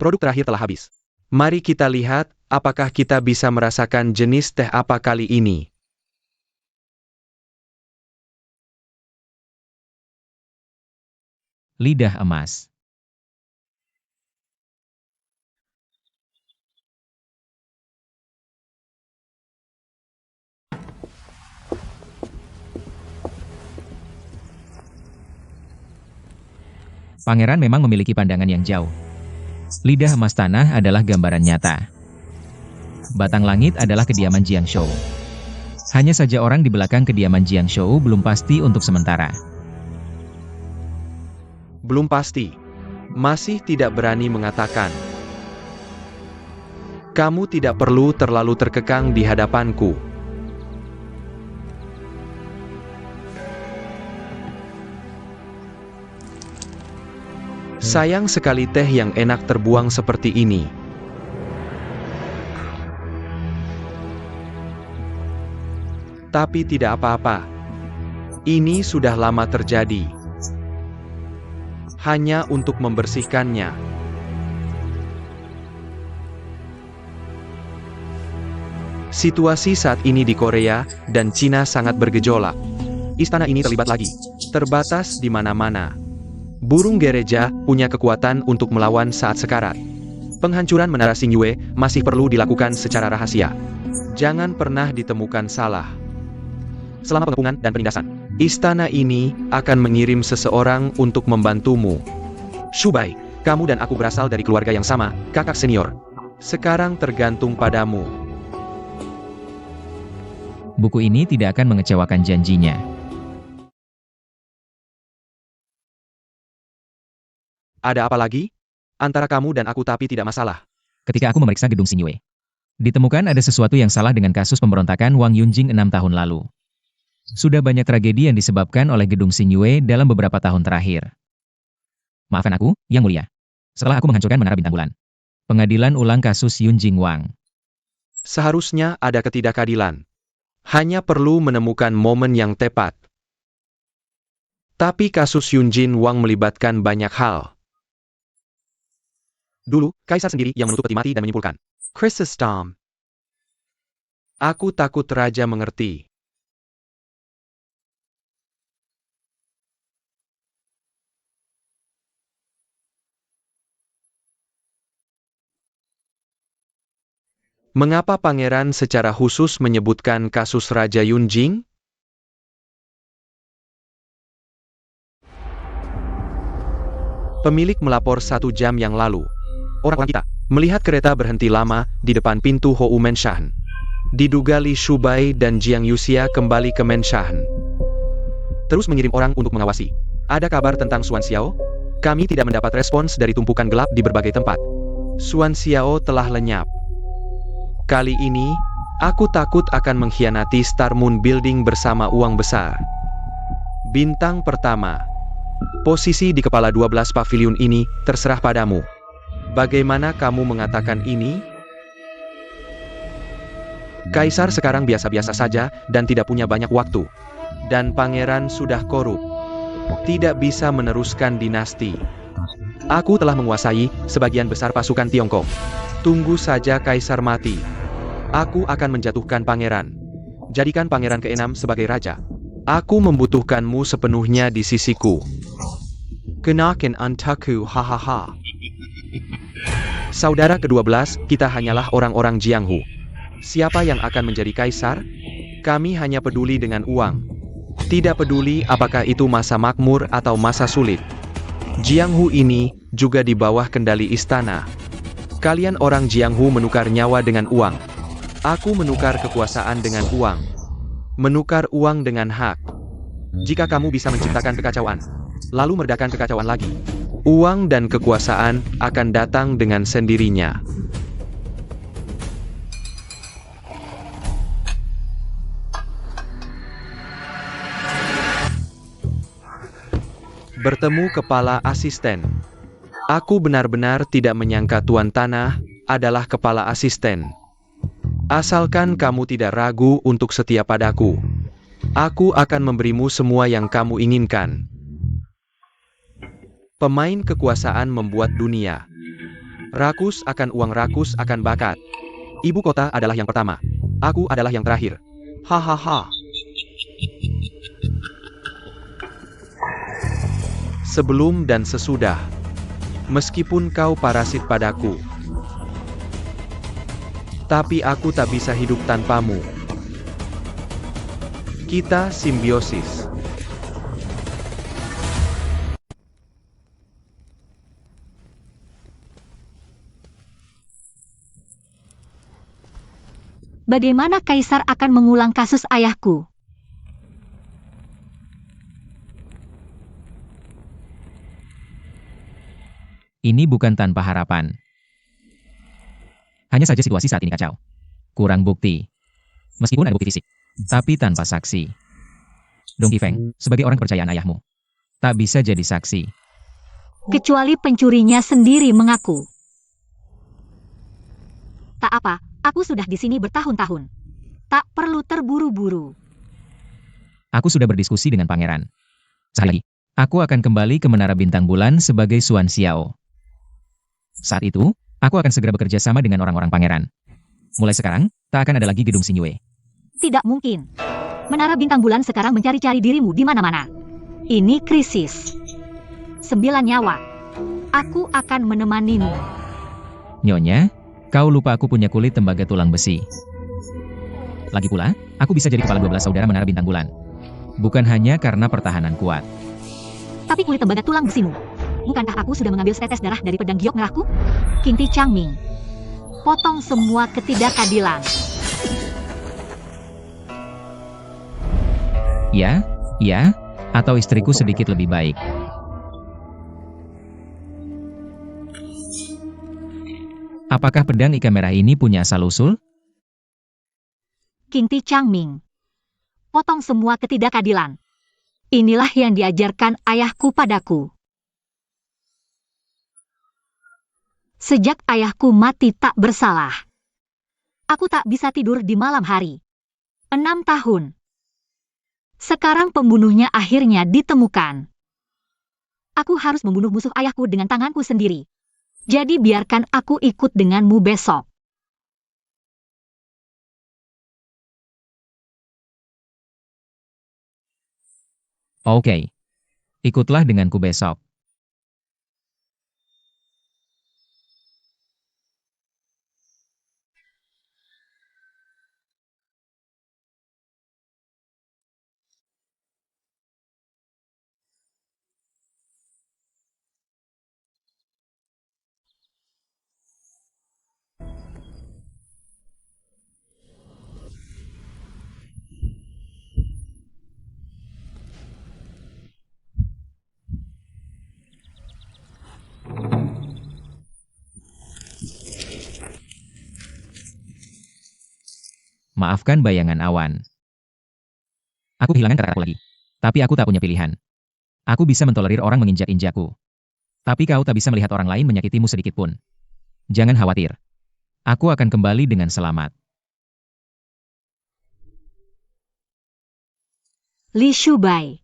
Produk terakhir telah habis. Mari kita lihat, apakah kita bisa merasakan jenis teh apa kali ini. Lidah emas. Pangeran memang memiliki pandangan yang jauh. Lidah emas tanah adalah gambaran nyata. Batang langit adalah kediaman Jiang Shou. Hanya saja orang di belakang kediaman Jiang Shou belum pasti untuk sementara. Belum pasti. Masih tidak berani mengatakan. Kamu tidak perlu terlalu terkekang di hadapanku. Sayang sekali teh yang enak terbuang seperti ini. Tapi tidak apa-apa. Ini sudah lama terjadi. Hanya untuk membersihkannya. Situasi saat ini di Korea dan Cina sangat bergejolak. Istana ini terlibat lagi. Terbatas di mana-mana. Burung gereja punya kekuatan untuk melawan saat sekarat. Penghancuran Menara Xingyue masih perlu dilakukan secara rahasia. Jangan pernah ditemukan salah. Selama pengepungan dan penindasan, istana ini akan mengirim seseorang untuk membantumu. Shubai, kamu dan aku berasal dari keluarga yang sama, kakak senior. Sekarang tergantung padamu. Buku ini tidak akan mengecewakan janjinya. Ada apa lagi? Antara kamu dan aku tapi tidak masalah. Ketika aku memeriksa gedung Xingyue, ditemukan ada sesuatu yang salah dengan kasus pemberontakan Wang Yunjing 6 tahun lalu. Sudah banyak tragedi yang disebabkan oleh gedung Xingyue dalam beberapa tahun terakhir. Maafkan aku, Yang Mulia. Setelah aku menghancurkan Menara Bintang Bulan, pengadilan ulang kasus Yunjing Wang. Seharusnya ada ketidakadilan. Hanya perlu menemukan momen yang tepat. Tapi kasus Yunjin Wang melibatkan banyak hal. Dulu, Kaisar sendiri yang menutup peti mati dan menyimpulkan. Chrysostom. Aku takut Raja mengerti. Mengapa Pangeran secara khusus menyebutkan kasus Raja Yunjing? Pemilik melapor 1 jam yang lalu. Orang kita melihat kereta berhenti lama di depan pintu Hou Menshan. Diduga Li Shubai dan Jiang Yuxia kembali ke Menshan. Terus mengirim orang untuk mengawasi. Ada kabar tentang Xuan Xiao? Kami tidak mendapat respons dari tumpukan gelap di berbagai tempat. Xuan Xiao telah lenyap. Kali ini, aku takut akan mengkhianati Star Moon Building bersama uang besar. Bintang pertama. Posisi di kepala 12 paviliun ini terserah padamu. Bagaimana kamu mengatakan ini? Kaisar sekarang biasa-biasa saja dan tidak punya banyak waktu. Dan pangeran sudah korup. Tidak bisa meneruskan dinasti. Aku telah menguasai sebagian besar pasukan Tiongkok. Tunggu saja Kaisar mati. Aku akan menjatuhkan pangeran. Jadikan pangeran ke-6 sebagai raja. Aku membutuhkanmu sepenuhnya di sisiku. Kenakan antaku hahaha. Saudara ke-12, kita hanyalah orang-orang Jianghu. Siapa yang akan menjadi kaisar? Kami hanya peduli dengan uang. Tidak peduli apakah itu masa makmur atau masa sulit. Jianghu ini juga di bawah kendali istana. Kalian orang Jianghu menukar nyawa dengan uang. Aku menukar kekuasaan dengan uang. Menukar uang dengan hak. Jika kamu bisa menciptakan kekacauan, lalu meredakan kekacauan lagi, uang dan kekuasaan akan datang dengan sendirinya. Bertemu kepala asisten. Aku benar-benar tidak menyangka Tuan Tanah adalah kepala asisten. Asalkan kamu tidak ragu untuk setia padaku, aku akan memberimu semua yang kamu inginkan. Pemain kekuasaan membuat dunia. Rakus akan uang, rakus akan bakat. Ibu kota adalah yang pertama. Aku adalah yang terakhir. Hahaha. Sebelum dan sesudah. Meskipun kau parasit padaku, tapi aku tak bisa hidup tanpamu. Kita simbiosis. Bagaimana Kaisar akan mengulang kasus ayahku? Ini bukan tanpa harapan. Hanya saja situasi saat ini kacau. Kurang bukti. Meskipun ada bukti fisik, tapi tanpa saksi. Dong Qifeng, sebagai orang kepercayaan ayahmu, tak bisa jadi saksi. Kecuali pencurinya sendiri mengaku. Tak apa, aku sudah di sini bertahun-tahun. Tak perlu terburu-buru. Aku sudah berdiskusi dengan pangeran. Sekali lagi, aku akan kembali ke Menara Bintang Bulan sebagai Xuan Xiao. Saat itu, aku akan segera bekerja sama dengan orang-orang pangeran. Mulai sekarang, tak akan ada lagi gedung Xingyue. Tidak mungkin. Menara Bintang Bulan sekarang mencari-cari dirimu di mana-mana. Ini krisis. 9 nyawa. Aku akan menemanimu. Nyonya, kau lupa aku punya kulit tembaga tulang besi. Lagi pula, aku bisa jadi kepala 12 saudara Menara Bintang Bulan. Bukan hanya karena pertahanan kuat. Tapi kulit tembaga tulang besimu. Bukankah aku sudah mengambil setetes darah dari pedang giok merahku? King Ti Changming. Potong semua ketidakadilan. Ya, atau istriku sedikit lebih baik. Apakah pedang ikan merah ini punya asal-usul? King Ti Changming. Potong semua ketidakadilan. Inilah yang diajarkan ayahku padaku. Sejak ayahku mati tak bersalah. Aku tak bisa tidur di malam hari. 6 tahun. Sekarang pembunuhnya akhirnya ditemukan. Aku harus membunuh musuh ayahku dengan tanganku sendiri. Jadi biarkan aku ikut denganmu besok. Oke. Ikutlah denganku besok. Maafkan bayangan awan. Aku kehilangan kata-kataku lagi. Tapi aku tak punya pilihan. Aku bisa mentolerir orang menginjak-injakku. Tapi kau tak bisa melihat orang lain menyakitimu sedikit pun. Jangan khawatir. Aku akan kembali dengan selamat. Li Shubai.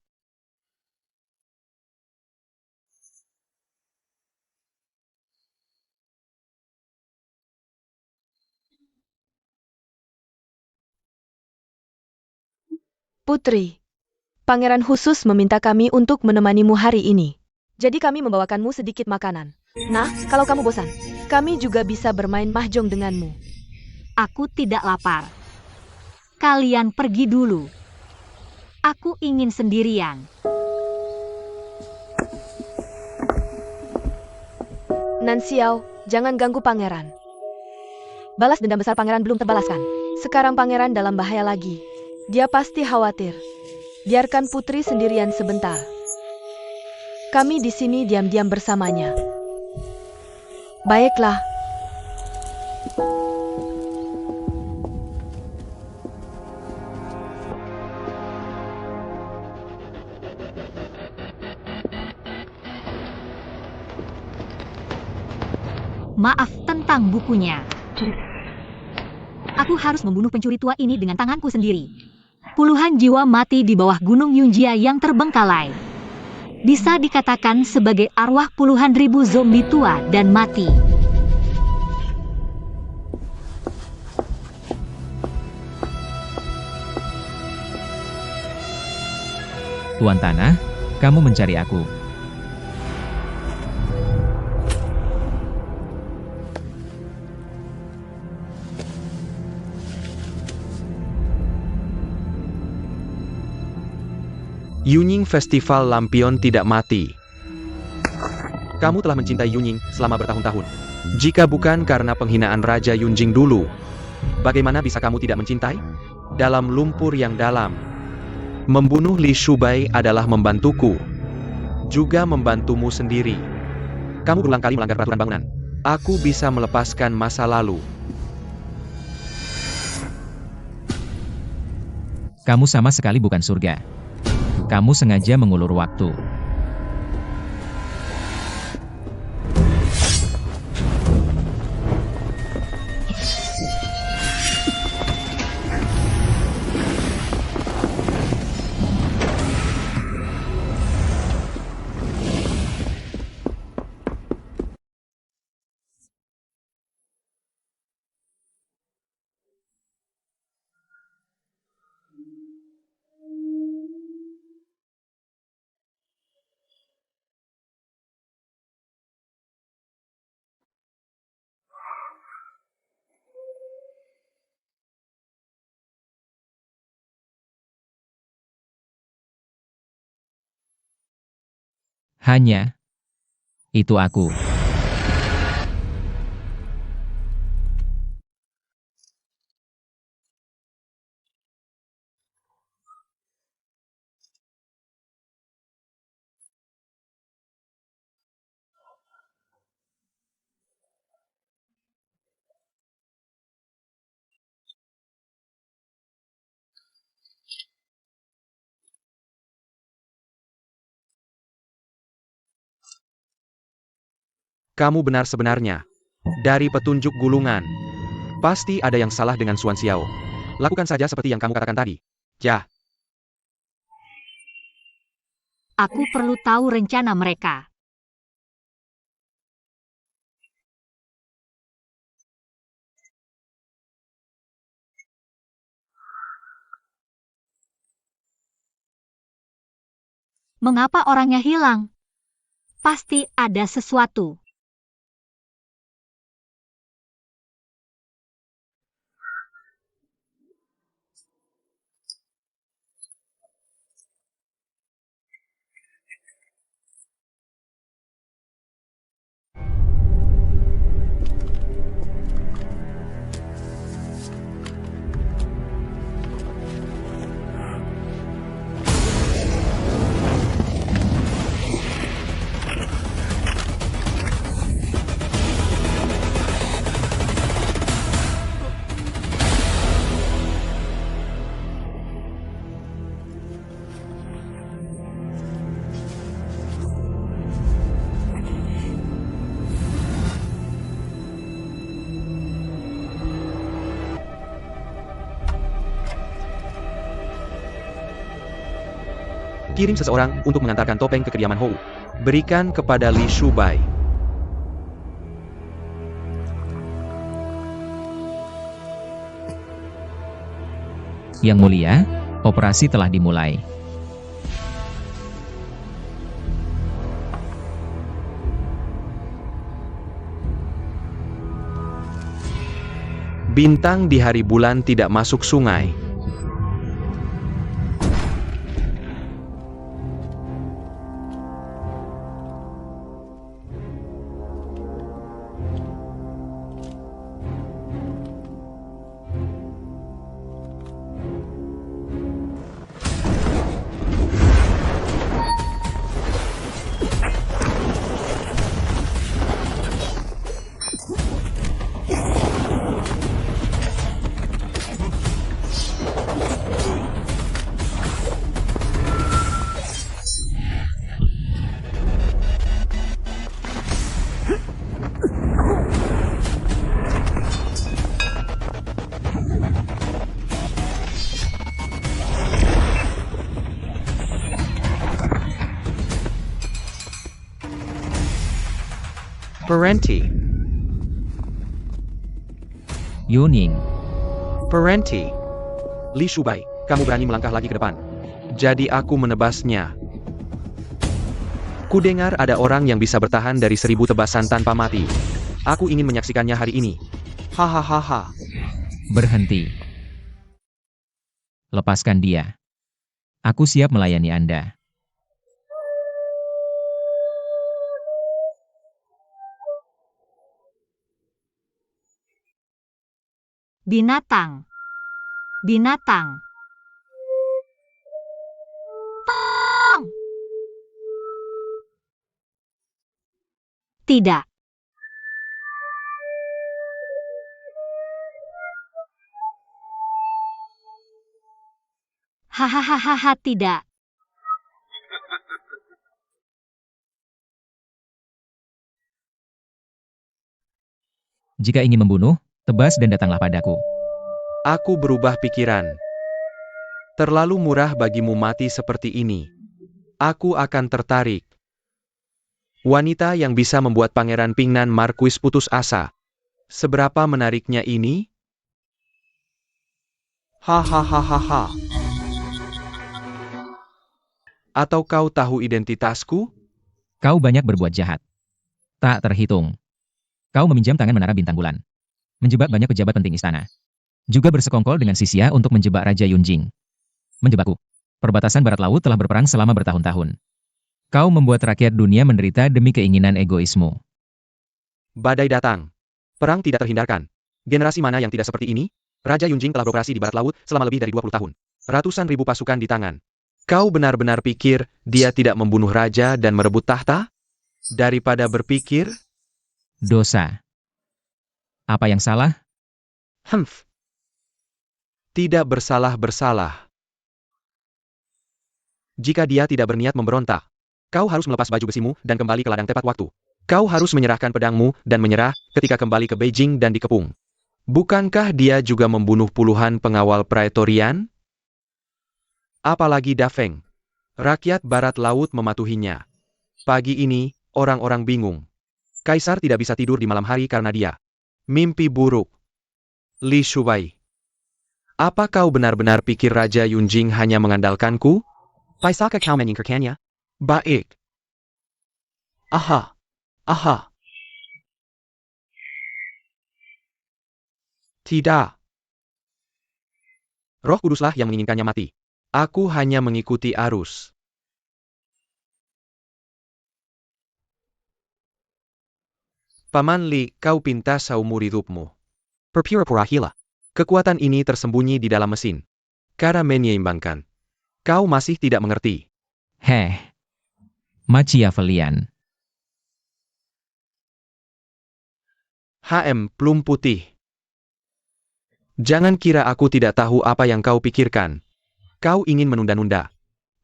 Putri, pangeran khusus meminta kami untuk menemanimu hari ini. Jadi kami membawakanmu sedikit makanan. Nah, kalau kamu bosan, kami juga bisa bermain mahjong denganmu. Aku tidak lapar. Kalian pergi dulu. Aku ingin sendirian. Nan Xiao, jangan ganggu pangeran. Balas dendam besar pangeran belum terbalaskan. Sekarang pangeran dalam bahaya lagi. Dia pasti khawatir. Biarkan putri sendirian sebentar. Kami di sini diam-diam bersamanya. Baiklah. Maaf tentang bukunya. Aku harus membunuh pencuri tua ini dengan tanganku sendiri. Puluhan jiwa mati di bawah gunung Yunjia yang terbengkalai. Bisa dikatakan sebagai arwah puluhan ribu zombie tua dan mati. Tuan Tanah, kamu mencari aku. Yunying Festival Lampion tidak mati. Kamu telah mencintai Yunying selama bertahun-tahun. Jika bukan karena penghinaan Raja Yunjing dulu, bagaimana bisa kamu tidak mencintai? Dalam lumpur yang dalam, membunuh Li Shubai adalah membantuku, juga membantumu sendiri. Kamu berulang kali melanggar peraturan bangunan. Aku bisa melepaskan masa lalu. Kamu sama sekali bukan surga. Kamu sengaja mengulur waktu. Hanya itu aku. Kamu benar sebenarnya. Dari petunjuk gulungan, pasti ada yang salah dengan Xuan Xiao. Lakukan saja seperti yang kamu katakan tadi. Ya. Aku perlu tahu rencana mereka. Mengapa orangnya hilang? Pasti ada sesuatu. Kirim seseorang untuk mengantarkan topeng ke kediaman Hou. Berikan kepada Li Shubai. Yang mulia, operasi telah dimulai. Bintang di hari bulan tidak masuk sungai. Parenti. Yuning, Parenti. Li Shubai, kamu berani melangkah lagi ke depan. Jadi aku menebasnya. Kudengar ada orang yang bisa bertahan dari 1000 tebasan tanpa mati. Aku ingin menyaksikannya hari ini. Hahaha. berhenti. Lepaskan dia. Aku siap melayani Anda. Binatang. Binatang. Tong! Tidak. Hahaha, tidak. Jika ingin membunuh, tebas dan datanglah padaku. Aku berubah pikiran. Terlalu murah bagimu mati seperti ini. Aku akan tertarik. Wanita yang bisa membuat Pangeran Pingnan Marquis putus asa. Seberapa menariknya ini? Hahaha. Atau kau tahu identitasku? Kau banyak berbuat jahat. Tak terhitung. Kau meminjam tangan menara bintang bulan. Menjebak banyak pejabat penting istana. Juga bersekongkol dengan Sisia untuk menjebak Raja Yunjing. Menjebakku. Perbatasan Barat Laut telah berperang selama bertahun-tahun. Kau membuat rakyat dunia menderita demi keinginan egoismu. Badai datang. Perang tidak terhindarkan. Generasi mana yang tidak seperti ini? Raja Yunjing telah beroperasi di Barat Laut selama lebih dari 20 tahun. Ratusan ribu pasukan di tangan. Kau benar-benar pikir dia tidak membunuh raja dan merebut tahta? Daripada berpikir, Dosa. Apa yang salah? Tidak bersalah-bersalah. Jika dia tidak berniat memberontak, kau harus melepas baju besimu dan kembali ke ladang tepat waktu. Kau harus menyerahkan pedangmu dan menyerah ketika kembali ke Beijing dan dikepung. Bukankah dia juga membunuh puluhan pengawal Praetorian? Apalagi Dafeng. Rakyat Barat Laut mematuhinya. Pagi ini, orang-orang bingung. Kaisar tidak bisa tidur di malam hari karena dia. Mimpi buruk. Li Shubai. Apa kau benar-benar pikir Raja Yunjing hanya mengandalkanku? Paisaka kau menyingkirkannya? Baik. Aha. Tidak. Roh Kuduslah yang menginginkannya mati. Aku hanya mengikuti arus. Paman Li, kau pintas seumur hidupmu. Berpura-pura gila. Kekuatan ini tersembunyi di dalam mesin. Cara menyeimbangkan. Kau masih tidak mengerti. Heh. Machiavellian. Plum putih. Jangan kira aku tidak tahu apa yang kau pikirkan. Kau ingin menunda-nunda.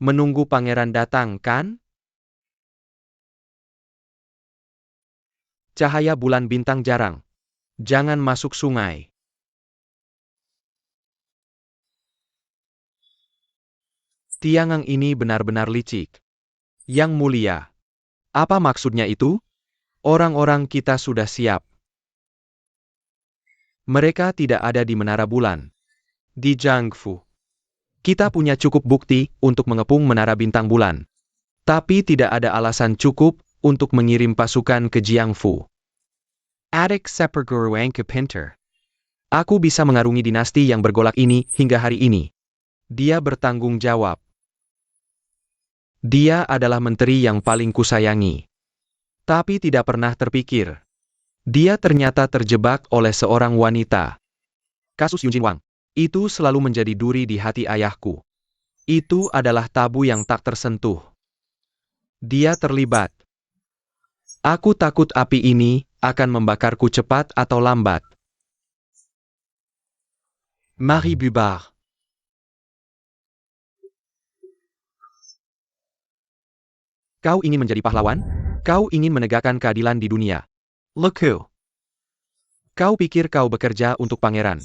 Menunggu pangeran datang, kan? Cahaya bulan bintang jarang. Jangan masuk sungai. Tiangang ini benar-benar licik. Yang mulia. Apa maksudnya itu? Orang-orang kita sudah siap. Mereka tidak ada di Menara Bulan. Di Jiangfu. Kita punya cukup bukti untuk mengepung Menara Bintang Bulan. Tapi tidak ada alasan cukup untuk mengirim pasukan ke Jiangfu. Adik seperguru yang kepinter. Aku bisa mengarungi dinasti yang bergolak ini hingga hari ini. Dia bertanggung jawab. Dia adalah menteri yang paling kusayangi. Tapi tidak pernah terpikir. Dia ternyata terjebak oleh seorang wanita. Kasus Yunjin Wang. Itu selalu menjadi duri di hati ayahku. Itu adalah tabu yang tak tersentuh. Dia terlibat. Aku takut api ini akan membakarku cepat atau lambat. Marie Bubard. Kau ingin menjadi pahlawan? Kau ingin menegakkan keadilan di dunia. Leku. Kau pikir kau bekerja untuk pangeran.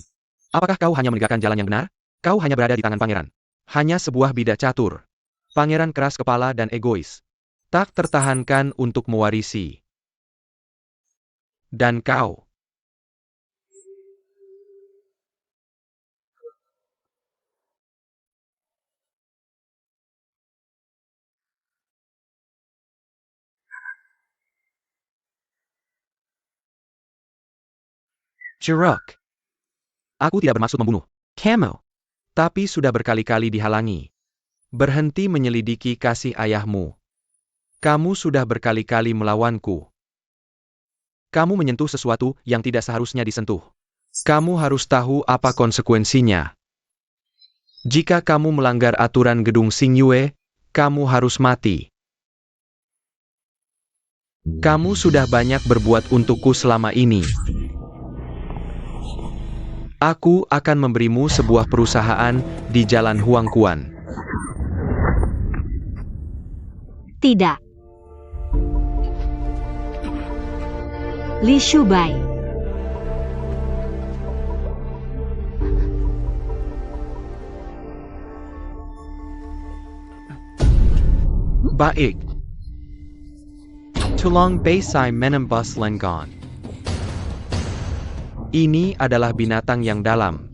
Apakah kau hanya menegakkan jalan yang benar? Kau hanya berada di tangan pangeran. Hanya sebuah bidak catur. Pangeran keras kepala dan egois. Tak tertahankan untuk mewarisi. Dan kau. Jeruk. Aku tidak bermaksud membunuh kamu. Tapi sudah berkali-kali dihalangi. Berhenti menyelidiki kasih ayahmu. Kamu sudah berkali-kali melawanku. Kamu menyentuh sesuatu yang tidak seharusnya disentuh. Kamu harus tahu apa konsekuensinya. Jika kamu melanggar aturan gedung Xingyue, kamu harus mati. Kamu sudah banyak berbuat untukku selama ini. Aku akan memberimu sebuah perusahaan di Jalan Huangquan. Tidak. Li Shubai. Baik. Tulong Baisai menembus Lenggon. Ini adalah binatang yang dalam.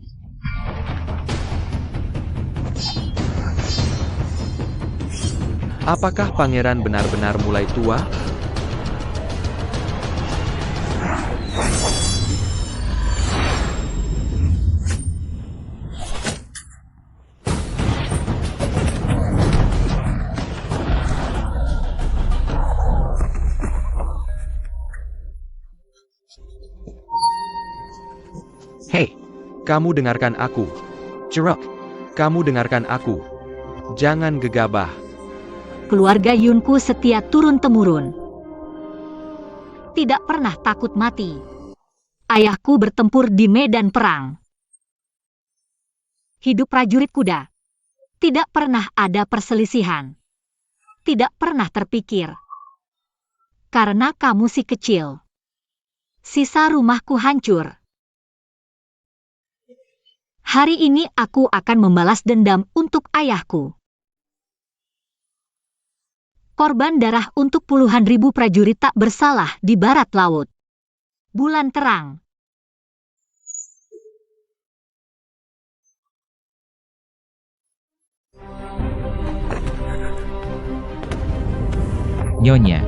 Apakah pangeran benar-benar mulai tua? Hei, kamu dengarkan aku. Jeruk, kamu dengarkan aku. Jangan gegabah. Keluarga Yunku setia turun-temurun. Tidak pernah takut mati. Ayahku bertempur di medan perang. Hidup prajurit kuda. Tidak pernah ada perselisihan. Tidak pernah terpikir. Karena kamu si kecil. Sisa rumahku hancur. Hari ini aku akan membalas dendam untuk ayahku. Korban darah untuk puluhan ribu prajurit tak bersalah di barat laut. Bulan terang. Nyonya.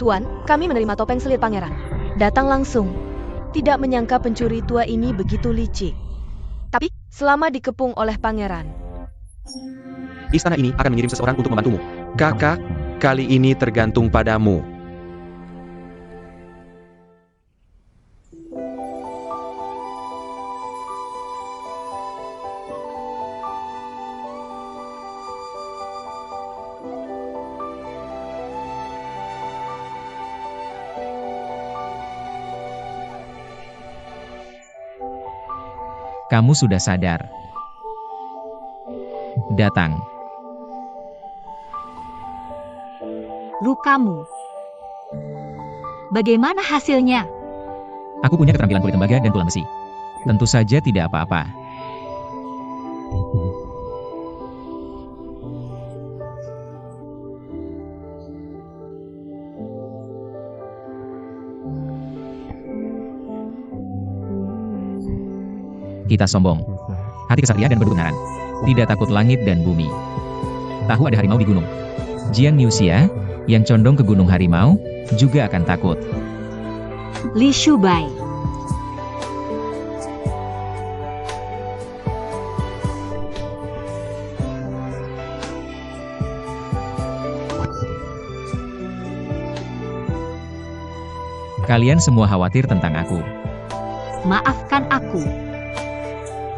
Tuan, kami menerima topeng selir pangeran. Datang langsung. Tidak menyangka pencuri tua ini begitu licik. Tapi, selama dikepung oleh pangeran. Istana ini akan mengirim seseorang untuk membantumu. Kakak, kali ini tergantung padamu. Kamu sudah sadar. datang. Lukamu. Bagaimana hasilnya? Aku punya keterampilan kulit tembaga dan tulang besi. Tentu saja tidak apa-apa. Kita sombong. Hati kesatria dan berkebenaran. Tidak takut langit dan bumi. Tahu ada harimau di gunung. Jiang Niuxia, yang condong ke gunung harimau, juga akan takut. Li Shubai. Kalian semua khawatir tentang aku. Maafkan aku.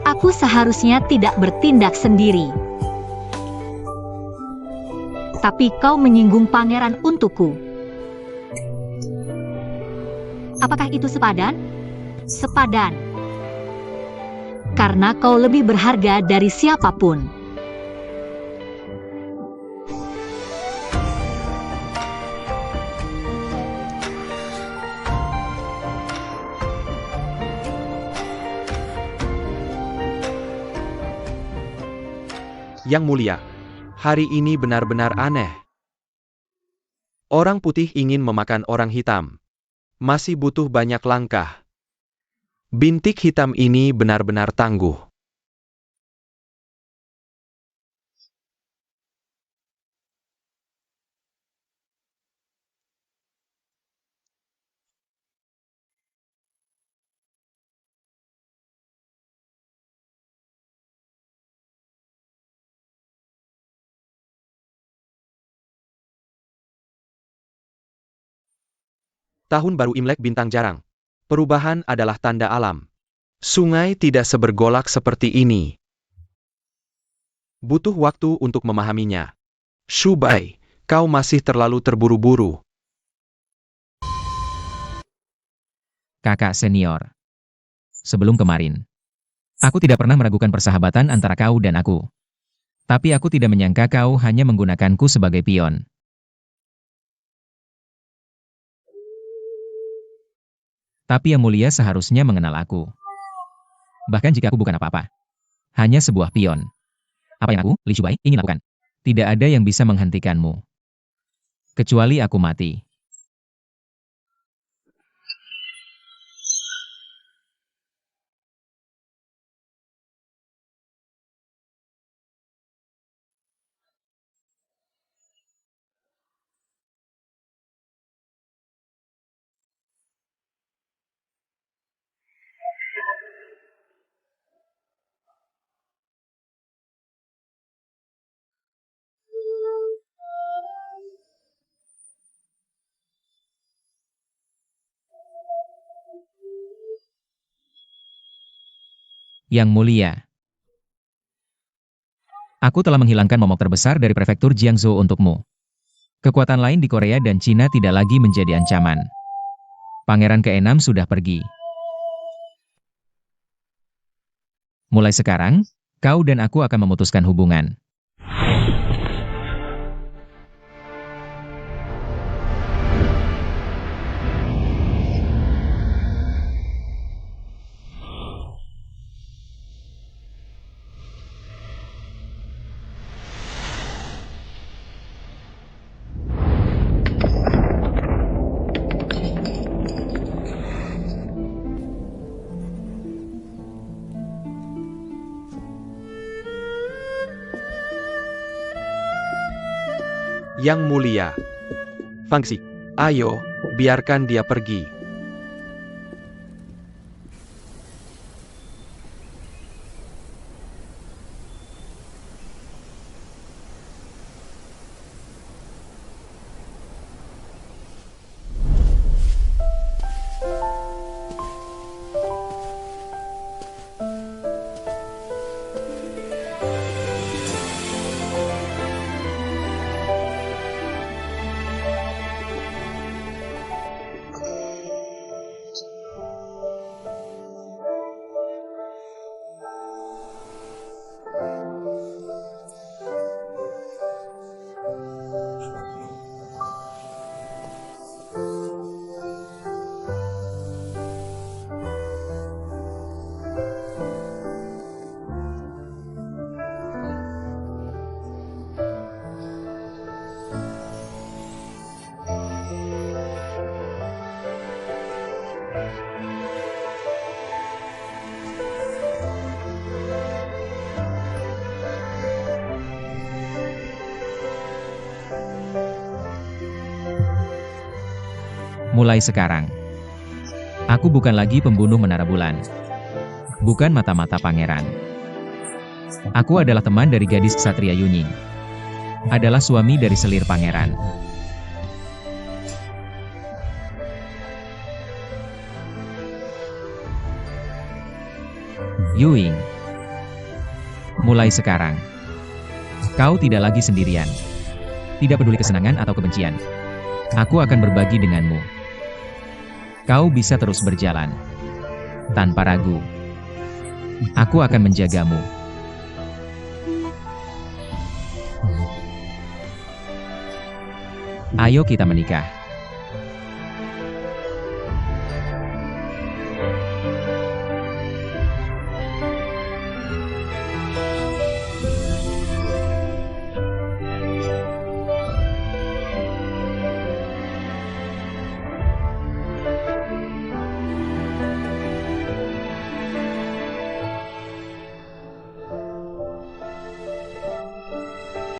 Aku seharusnya tidak bertindak sendiri. Tapi kau menyinggung pangeran untukku. Apakah itu sepadan? Sepadan. Karena kau lebih berharga dari siapapun. Yang mulia, hari ini benar-benar aneh. Orang putih ingin memakan orang hitam. Masih butuh banyak langkah. Bintik hitam ini benar-benar tangguh. Tahun baru Imlek bintang jarang. Perubahan adalah tanda alam. Sungai tidak sebergolak seperti ini. Butuh waktu untuk memahaminya. Shubai, kau masih terlalu terburu-buru. Kakak senior. Sebelum kemarin, aku tidak pernah meragukan persahabatan antara kau dan aku. Tapi aku tidak menyangka kau hanya menggunakanku sebagai pion. Tapi yang mulia seharusnya mengenal aku. Bahkan jika aku bukan apa-apa. Hanya sebuah pion. Apa yang aku, Li Shubai, ingin lakukan? Tidak ada yang bisa menghentikanmu. Kecuali aku mati. Yang mulia. Aku telah menghilangkan momok terbesar dari prefektur Jiangzhou untukmu. Kekuatan lain di Korea dan Cina tidak lagi menjadi ancaman. Pangeran ke-6 sudah pergi. Mulai sekarang, kau dan aku akan memutuskan hubungan. Yang mulia. Fangxi, ayo, biarkan dia pergi. Mulai sekarang, aku bukan lagi pembunuh menara bulan. Bukan mata-mata pangeran. Aku adalah teman dari gadis ksatria Yunying. Adalah suami dari selir pangeran. Yuing. Mulai sekarang, kau tidak lagi sendirian. Tidak peduli kesenangan atau kebencian. Aku akan berbagi denganmu. Kau bisa terus berjalan. Tanpa ragu. Aku akan menjagamu. Ayo kita menikah.